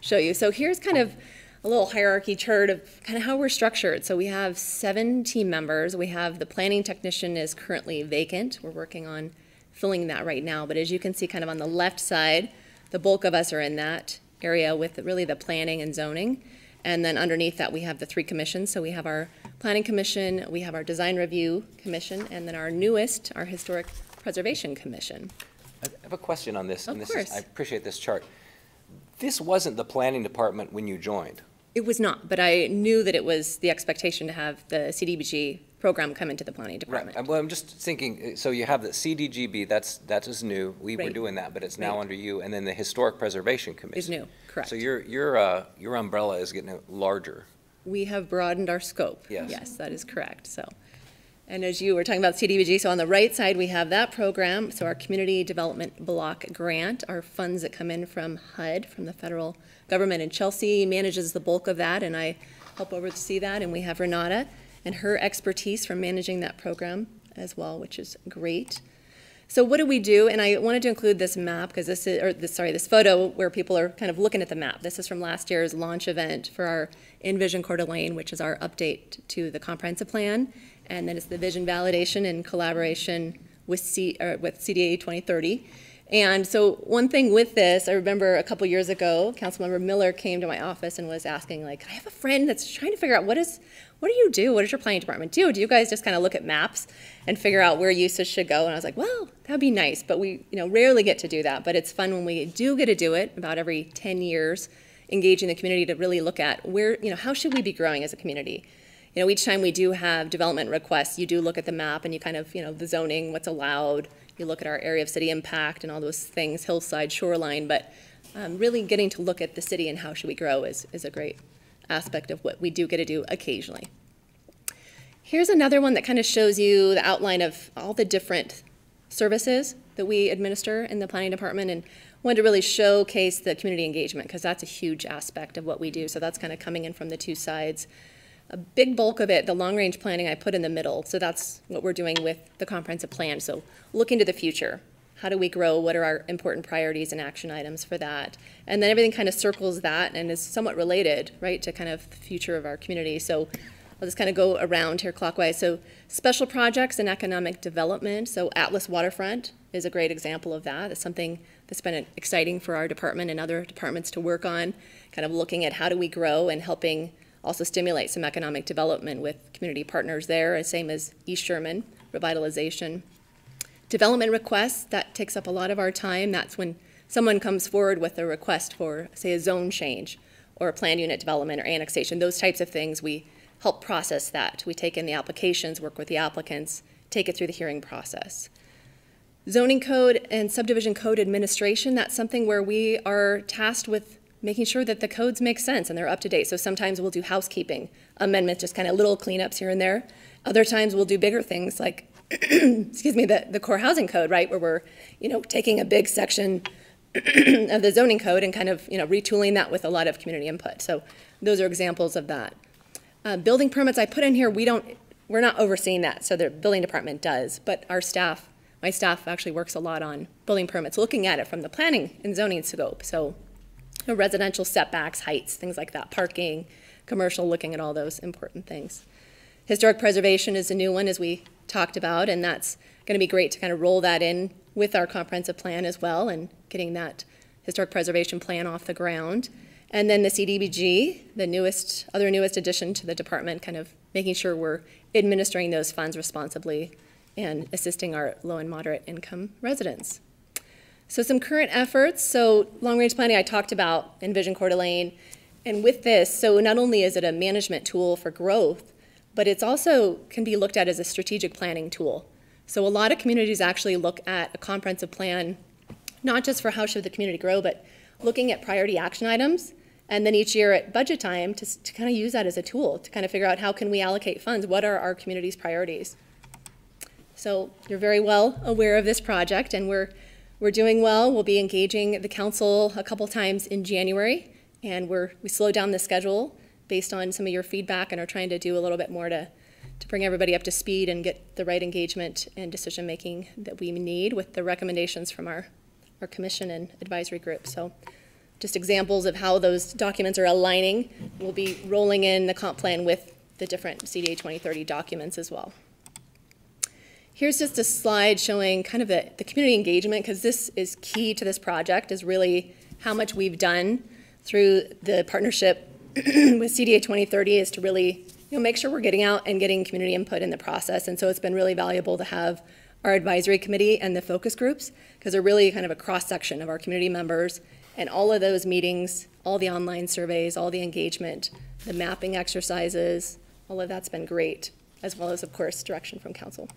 show you. So here's kind of a little hierarchy chart of kind of how we're structured. So we have 7 team members. We have the planning technician is currently vacant. We're working on filling that right now. But as you can see kind of on the left side, the bulk of us are in that area with really the planning and zoning. And then underneath that, we have the 3 commissions. So we have our planning commission, we have our design review commission, and then our newest, our historic preservation commission. I have a question on this. Of and course. I appreciate this chart. This wasn't the planning department when you joined. It was not, but I knew that it was the expectation to have the CDBG program come into the planning department. Well, I'm just thinking, so you have the CDGB, that is new. We were Right. doing that, but it's now Right. under you. And then the Historic Preservation Commission. Is new, correct. So your umbrella is getting larger. We have broadened our scope. Yes. Yes, that is correct, so. And as you were talking about CDBG, so on the right side, we have that program, so our Community Development Block Grant, our funds that come in from HUD, from the federal government, and Chelsea manages the bulk of that, and I help oversee that, and we have Renata and her expertise from managing that program as well, which is great. So what do we do? And I wanted to include this map, because this photo where people are kind of looking at the map. This is from last year's launch event for our Envision Coeur d'Alene, which is our update to the comprehensive plan. And then it's the vision validation in collaboration with CDA 2030. And so one thing with this, I remember a couple years ago, Councilmember Miller came to my office and was asking, like, I have a friend that's trying to figure out what do you do? What does your planning department do? Do you guys just kind of look at maps and figure out where uses should go? And I was like, well, that'd be nice, but we rarely get to do that. But it's fun when we do get to do it, about every 10 years, engaging the community to really look at where, how should we be growing as a community? Each time we do have development requests, you do look at the map and you kind of, the zoning, what's allowed. You look at our area of city impact and all those things, hillside, shoreline, but really getting to look at the city and how should we grow is a great aspect of what we do get to do occasionally. Here's another one that kind of shows you the outline of all the different services that we administer in the planning department, and wanted to really showcase the community engagement, because that's a huge aspect of what we do. So that's kind of coming in from the 2 sides. A big bulk of it, the long-range planning, I put in the middle. So that's what we're doing with the comprehensive plan. So looking to the future. how do we grow, what are our important priorities and action items for that. And then everything kind of circles that and is somewhat related, right, to kind of the future of our community. So I'll just kind of go around here clockwise. So special projects and economic development. So Atlas Waterfront is a great example of that. It's something that's been exciting for our department and other departments to work on, kind of looking at how do we grow and helping also stimulate some economic development with community partners there, same as East Sherman, revitalization. Development requests, that takes up a lot of our time. That's when someone comes forward with a request for, say, a zone change or a planned unit development or annexation, those types of things. We help process that. We take in the applications, work with the applicants, take it through the hearing process. Zoning code and subdivision code administration, that's something where we are tasked with making sure that the codes make sense and they're up to date. So sometimes we'll do housekeeping amendments, just kind of little cleanups here and there. Other times we'll do bigger things like, excuse me, the core housing code, right, where we're, taking a big section of the zoning code and kind of, retooling that with a lot of community input. So those are examples of that. Building permits I put in here, we're not overseeing that, so the building department does, but our staff, my staff actually works a lot on building permits, looking at it from the planning and zoning scope. So residential setbacks, heights, things like that, parking, commercial, looking at all those important things. Historic preservation is a new one, as we talked about, and that's going to be great to kind of roll that in with our comprehensive plan as well and getting that historic preservation plan off the ground. And then the CDBG, the other newest addition to the department, kind of making sure we're administering those funds responsibly and assisting our low and moderate income residents. So some current efforts. So long-range planning, I talked about Envision Coeur d'Alene. And with this, so not only is it a management tool for growth, but it's also can be looked at as a strategic planning tool. So a lot of communities actually look at a comprehensive plan, not just for how should the community grow, but looking at priority action items. And then each year at budget time to kind of use that as a tool to kind of figure out how can we allocate funds, what are our community's priorities. So you're very well aware of this project, and we're doing well. We'll be engaging the council a couple times in January, and we slowed down the schedule based on some of your feedback and are trying to do a little bit more to bring everybody up to speed and get the right engagement and decision making that we need with the recommendations from our commission and advisory group. So just examples of how those documents are aligning. We'll be rolling in the comp plan with the different CDA 2030 documents as well. Here's just a slide showing kind of the community engagement, because this is key to this project, is really how much we've done through the partnership with CDA 2030 is to really make sure we're getting out and getting community input in the process. And so it's been really valuable to have our advisory committee and the focus groups, because they're really kind of a cross-section of our community members, and all of those meetings, all the online surveys, all the engagement, the mapping exercises, all of that's been great, as well as, of course, direction from council.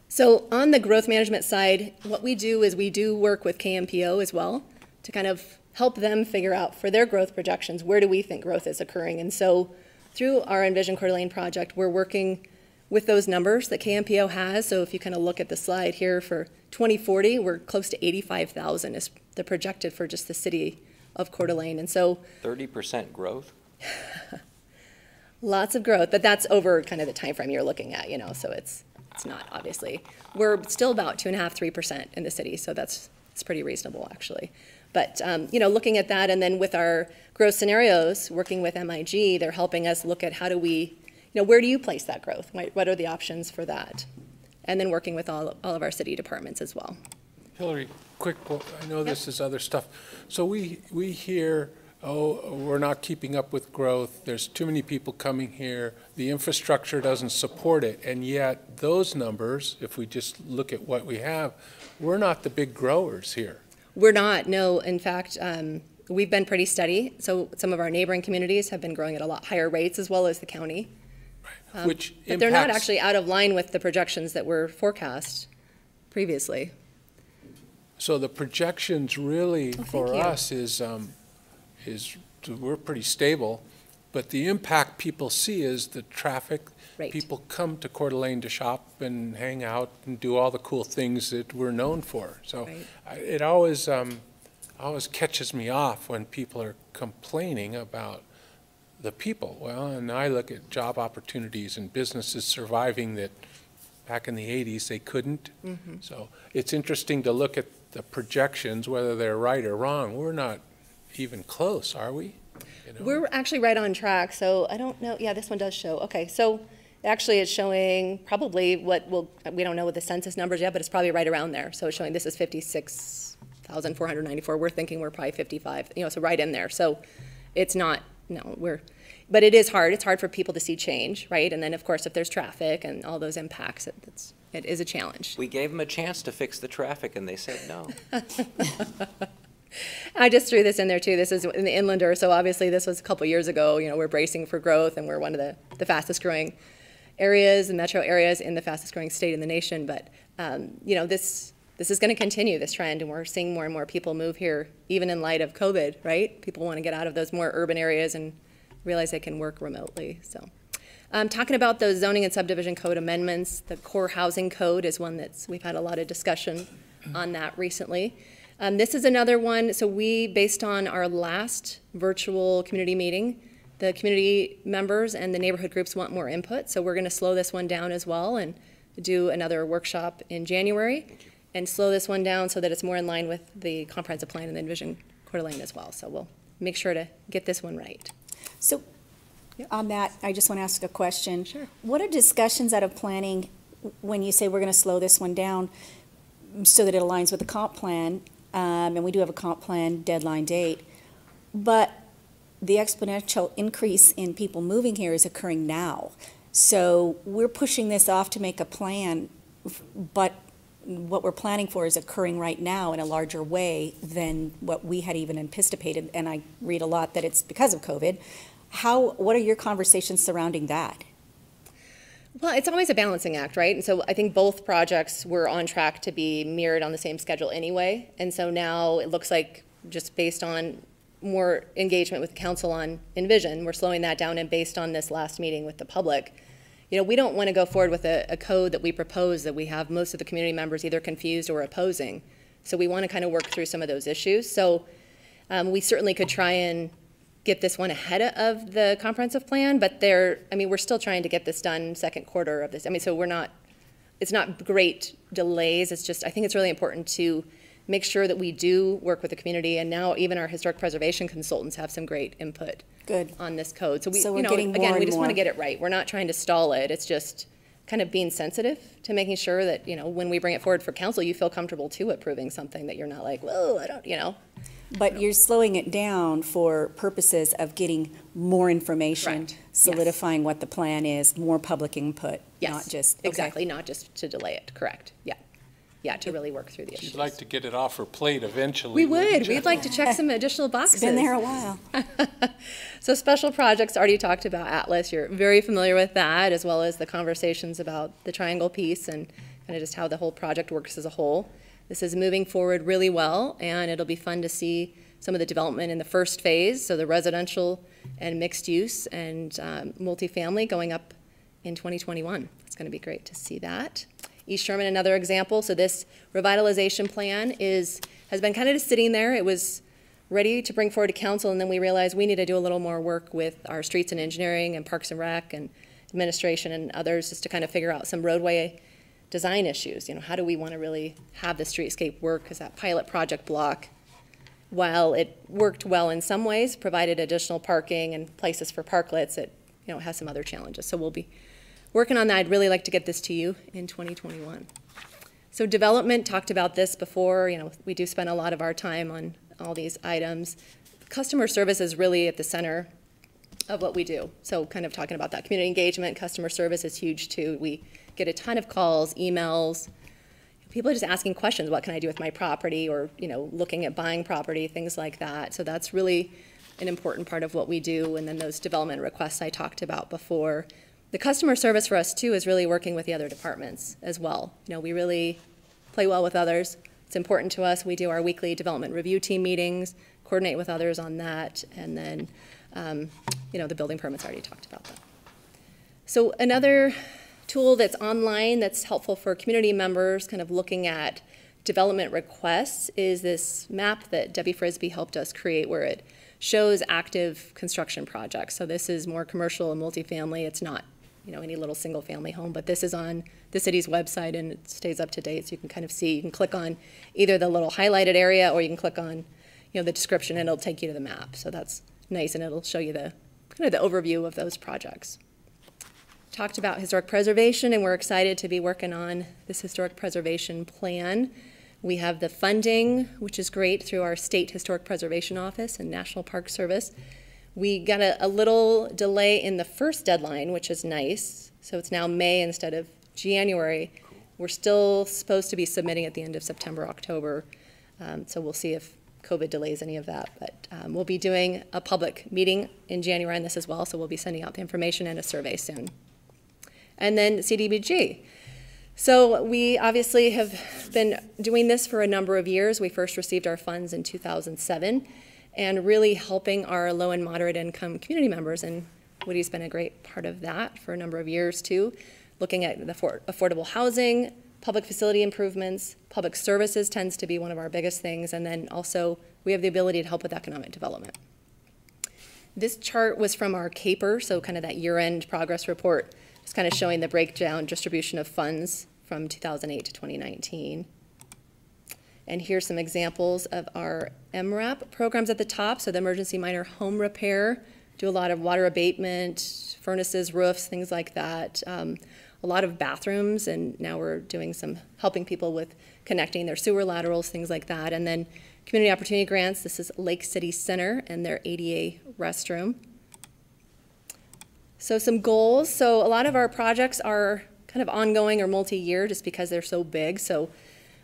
So on the growth management side, what we do is we do work with KMPO as well to kind of help them figure out for their growth projections, where do we think growth is occurring? And so through our Envision Coeur d'Alene project, we're working with those numbers that KMPO has. So if you kind of look at the slide here for 2040, we're close to 85,000 is the projected for just the city of Coeur d'Alene. And so 30% growth? Lots of growth, but that's over kind of the time frame you're looking at, so it's not, obviously. We're still about 2.5%, 3% in the city, so it's pretty reasonable, actually. But, looking at that, and then with our growth scenarios, working with MIG, they're helping us look at how do we, where do you place that growth? What are the options for that? And then working with all of our city departments as well. Hillary, quick, I know this is other stuff. So we hear, oh, we're not keeping up with growth, there's too many people coming here, the infrastructure doesn't support it, and yet those numbers, if we just look at what we have, we're not the big growers here. We're not, no. In fact, we've been pretty steady. So some of our neighboring communities have been growing at a lot higher rates, as well as the county. Right. Which but they're not actually out of line with the projections that were forecast previously. So the projections really for us is we're pretty stable, but the impact people see is the traffic. Right. People come to Coeur d'Alene to shop and hang out and do all the cool things that we're known for. So right. It always catches me off when people are complaining about the people. Well, and I look at job opportunities and businesses surviving that back in the 80s, they couldn't. So it's interesting to look at the projections, whether they're right or wrong. We're not even close, are we? You know? We're actually right on track, so I don't know, yeah, this one does show, okay, so actually it's showing probably we don't know what the census numbers yet, but it's probably right around there. So it's showing this is 56,494, we're thinking we're probably 55, so right in there. So it's not, no, but it is hard. It's hard for people to see change, right? And then of course, if there's traffic and all those impacts, it is a challenge. We gave them a chance to fix the traffic and they said no. I just threw this in there too. This is in the Inlander, so obviously this was a couple years ago. We're bracing for growth, and we're one of the fastest growing areas and metro areas in the fastest growing state in the nation. But this is going to continue, this trend, and we're seeing more and more people move here, even in light of COVID, right? People want to get out of those more urban areas and realize they can work remotely. So, talking about those zoning and subdivision code amendments, the core housing code is one we've had a lot of discussion on that recently. This is another one. So based on our last virtual community meeting, the community members and the neighborhood groups want more input. So we're going to slow this one down as well and do another workshop in January and slow this one down so that it's more in line with the comprehensive plan and the Envision Coeur d'Alene as well. So we'll make sure to get this one right. So on that, I just want to ask a question. Sure. What are discussions out of planning when you say we're going to slow this one down so that it aligns with the comp plan? And we do have a comp plan deadline date, but the exponential increase in people moving here is occurring now. So we're pushing this off to make a plan, but what we're planning for is occurring right now in a larger way than what we had even anticipated. And I read a lot that it's because of COVID. What are your conversations surrounding that? Well, it's always a balancing act, right? And so I think both projects were on track to be mirrored on the same schedule anyway. And so now it looks like, just based on more engagement with the council on Envision, we're slowing that down, and based on this last meeting with the public, we don't want to go forward with a code that we propose that we have most of the community members either confused or opposing. So we want to kind of work through some of those issues. So we certainly could try and get this one ahead of the comprehensive plan, but we're still trying to get this done second quarter of this. So it's not great delays. It's just, I think it's really important to make sure that we do work with the community, and now even our historic preservation consultants have some great input on this code. So we're getting more and we just more. want to get it right. We're not trying to stall it. It's just kind of being sensitive to making sure that, when we bring it forward for council, you feel comfortable too approving something, that you're not like, whoa, I don't. But you're slowing it down for purposes of getting more information, Correct. solidifying what the plan is, more public input, Yes, not just. exactly, not just to delay it, correct, yeah, to really work through the issues. You'd like to get it off her plate eventually. We would, wouldn't you? we'd like to check some additional boxes. It's been there a while. So special projects, already talked about Atlas, you're very familiar with that, as well as the conversations about the triangle piece and kind of just how the whole project works as a whole. This is moving forward really well, and it'll be fun to see some of the development in the first phase, so the residential and mixed use and multifamily going up in 2021. It's going to be great to see that. East Sherman, another example. So this revitalization plan has been kind of just sitting there. It was ready to bring forward to council, and then we realized we need to do a little more work with our streets and engineering and parks and rec and administration and others, just to kind of figure out some roadway design issues. How do we want to really have the streetscape work? Because that pilot project block, while it worked well in some ways, provided additional parking and places for parklets, it has some other challenges. So we'll be working on that. I'd really like to get this to you in 2021. So development, talked about this before. We do spend a lot of our time on all these items. Customer service is really at the center of what we do. So kind of talking about that community engagement, customer service is huge too. We get a ton of calls, emails. People are just asking questions. What can I do with my property? Or, looking at buying property, things like that. So that's really an important part of what we do. And then those development requests I talked about before. The customer service for us too is really working with the other departments as well. We really play well with others. It's important to us. We do our weekly development review team meetings, coordinate with others on that. And then, the building permits, already talked about that. So another tool that's online that's helpful for community members kind of looking at development requests is this map that Debbie Frisbee helped us create, where it shows active construction projects. So this is more commercial and multifamily. It's not any little single-family home. But this is on the city's website, and it stays up to date, so you can kind of see. You can click on either the little highlighted area, or you can click on, the description, and it'll take you to the map. So that's nice, and it'll show you the kind of the overview of those projects. Talked about historic preservation, and we're excited to be working on this historic preservation plan. We have the funding, which is great, through our State Historic Preservation Office and National Park Service. We got a little delay in the first deadline, which is nice. So it's now May instead of January. Cool. We're still supposed to be submitting at the end of September, October. So we'll see if COVID delays any of that. But we'll be doing a public meeting in January on this as well. So we'll be sending out the information and a survey soon. And then CDBG. So we obviously have been doing this for a number of years. We first received our funds in 2007, and really helping our low and moderate income community members. And Woody's been a great part of that for a number of years too, looking at the affordable housing, public facility improvements, public services tends to be one of our biggest things, and then also we have the ability to help with economic development. This chart was from our CAPER, so kind of that year-end progress report. Just kind of showing the breakdown distribution of funds from 2008 to 2019. And here's some examples of our MRAP programs at the top. So the emergency minor home repair, do a lot of water abatement, furnaces, roofs, things like that. A lot of bathrooms, and now we're doing some helping people with connecting their sewer laterals, things like that. And then community opportunity grants. This is Lake City Center and their ADA restroom. So some goals. So a lot of our projects are kind of ongoing or multi-year just because they're so big. So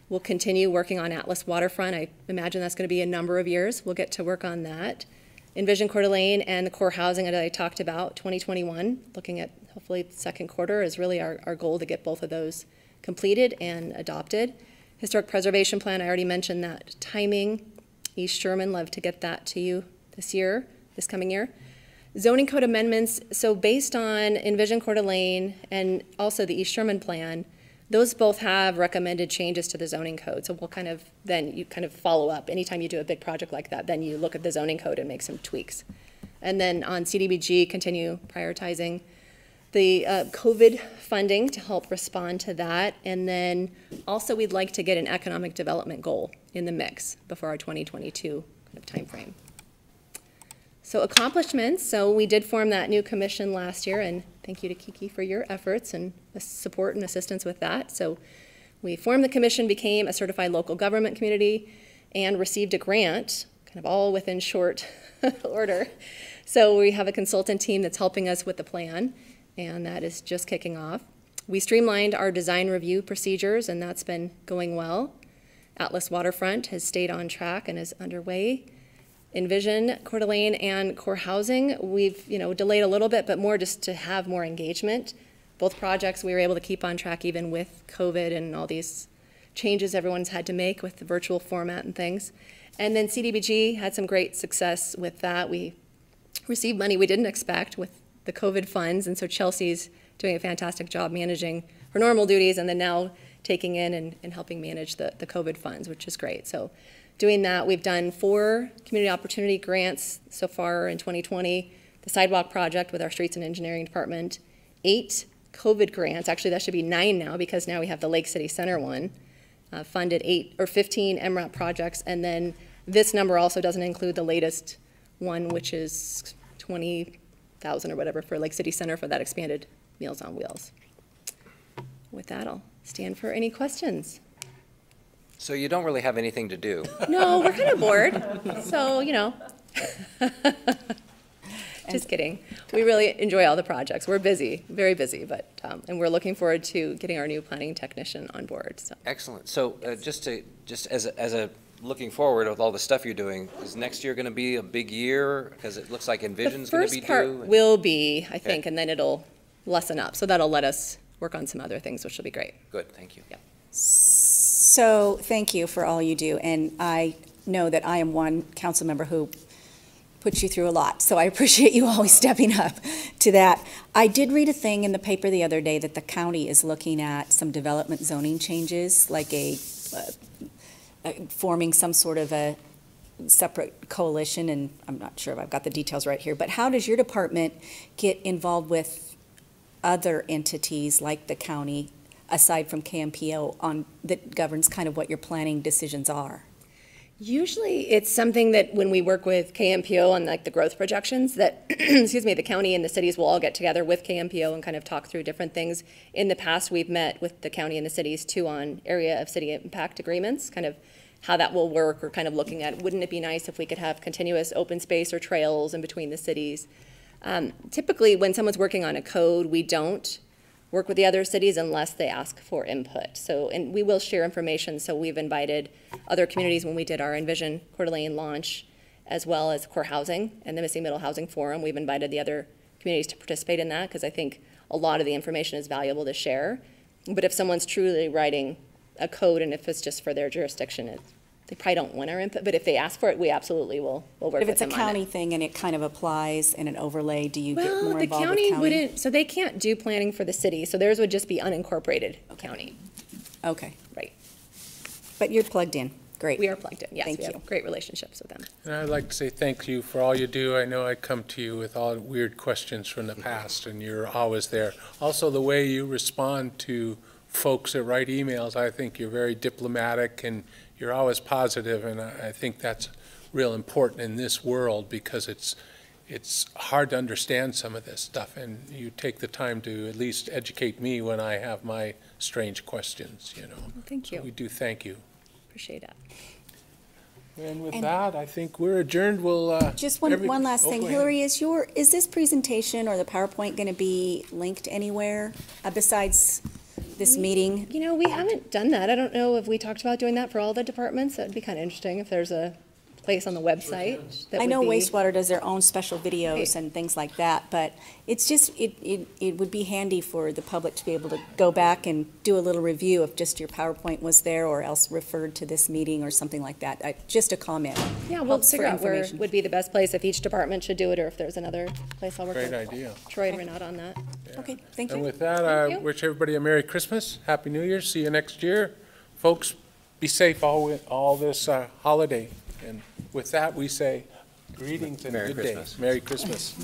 we'll continue working on Atlas Waterfront. I imagine that's going to be a number of years. We'll get to work on that. Envision Coeur d'Alene and the core housing that I talked about, 2021, looking at hopefully the second quarter is really our goal to get both of those completed and adopted. Historic preservation plan, I already mentioned that timing. East Sherman, love to get that to you this coming year. Zoning code amendments, so based on Envision Coeur d'Alene and also the East Sherman plan, those both have recommended changes to the zoning code. So we'll you follow up. Anytime you do a big project like that, then you look at the zoning code and make some tweaks. And then on CDBG, continue prioritizing the COVID funding to help respond to that. And then also we'd like to get an economic development goal in the mix before our 2022 kind of timeframe. So accomplishments, so we did form that new commission last year, and thank you to Kiki for your efforts and support and assistance with that. So we formed the commission, became a certified local government community, and received a grant, kind of all within short order. So we have a consultant team that's helping us with the plan, and that is just kicking off. We streamlined our design review procedures, and that's been going well. Atlas Waterfront has stayed on track and is underway. Envision, Coeur d'Alene, and core housing, we've delayed a little bit, but more just to have more engagement. Both projects we were able to keep on track even with COVID and all these changes everyone's had to make with the virtual format and things. And then CDBG had some great success with that. We received money we didn't expect with the COVID funds, and so Chelsea's doing a fantastic job managing her normal duties and then now taking in and helping manage the COVID funds, which is great. So doing that, we've done 4 community opportunity grants so far in 2020, the sidewalk project with our streets and engineering department, 8 COVID grants, actually that should be 9 now because now we have the Lake City Center one, funded 15 MRAP projects, and then this number also doesn't include the latest one, which is 20,000 or whatever for Lake City Center for that expanded Meals on Wheels. With that, I'll stand for any questions. So you don't really have anything to do. No, we're kind of bored, so, just kidding. We really enjoy all the projects. We're busy, very busy, but, and we're looking forward to getting our new planning technician on board. So. Excellent. So just as a looking forward with all the stuff you're doing, is next year going to be a big year? Because it looks like Envision's going to be due. The first part will be, I think, and then it'll lessen up. So that'll let us work on some other things, which will be great. Good, thank you. Yeah. So thank you for all you do, and I know that I am one council member who puts you through a lot, so I appreciate you always stepping up to that. I did read a thing in the paper the other day that the county is looking at some development zoning changes, like forming some sort of a separate coalition, and I'm not sure if I've got the details right here, but how does your department get involved with other entities like the county, aside from KMPO, that governs kind of what your planning decisions are? Usually it's something that when we work with KMPO on like the growth projections that, excuse me, the county and the cities will all get together with KMPO and kind of talk through different things. In the past, we've met with the county and the cities too on area of city impact agreements, kind of how that will work, or kind of looking at, wouldn't it be nice if we could have continuous open space or trails in between the cities? Typically, when someone's working on a code, we don't work with the other cities unless they ask for input. So, and we will share information. So we've invited other communities when we did our Envision Coeur d'Alene launch, as well as Core Housing and the Missing Middle Housing Forum. We've invited the other communities to participate in that because I think a lot of the information is valuable to share. But if someone's truly writing a code and if it's just for their jurisdiction, they probably don't want our input. But if they ask for it, we absolutely will work with them on it. If it's a county thing and it kind of applies in an overlay, do you get more Well, the involved with county county? wouldn't, so they can't do planning for the city. So theirs would just be unincorporated county. Okay, Right. but you're plugged in. Great. We are plugged in, yes. Thank We you. have great relationships with them. And I'd like to say thank you for all you do. I know I come to you with all weird questions from the past, and you're always there. Also, the way you respond to folks that write emails, I think you're very diplomatic and you're always positive, and I think that's real important in this world because it's hard to understand some of this stuff, and you take the time to at least educate me when I have my strange questions, you know. Well, thank So we you. do thank you. Appreciate it. And with And- that, I think we're adjourned. We'll, Just one last oh, thing. go ahead. Hillary, is this presentation or the PowerPoint going to be linked anywhere besides this meeting? You know, we haven't done that. I don't know if we talked about doing that for all the departments. That'd be kind of interesting if there's a place on the website that I know would be. wastewater does their own special videos Right. and things like that, but it's just, it would be handy for the public to be able to go back and do a little review if just your PowerPoint was there or else referred to this meeting or something like that. Just a comment. Yeah, we'll Helps figure for out where information. would be the best place, if each department should do it, or if there's another place I'll work with. Great idea. Troy and Renata on that. Okay, thank And you. with that, Thank I you. wish everybody a Merry Christmas, Happy New Year, see you next year. Folks, be safe all this holiday. And with that, we say greetings and Merry good day. Christmas. Merry Christmas.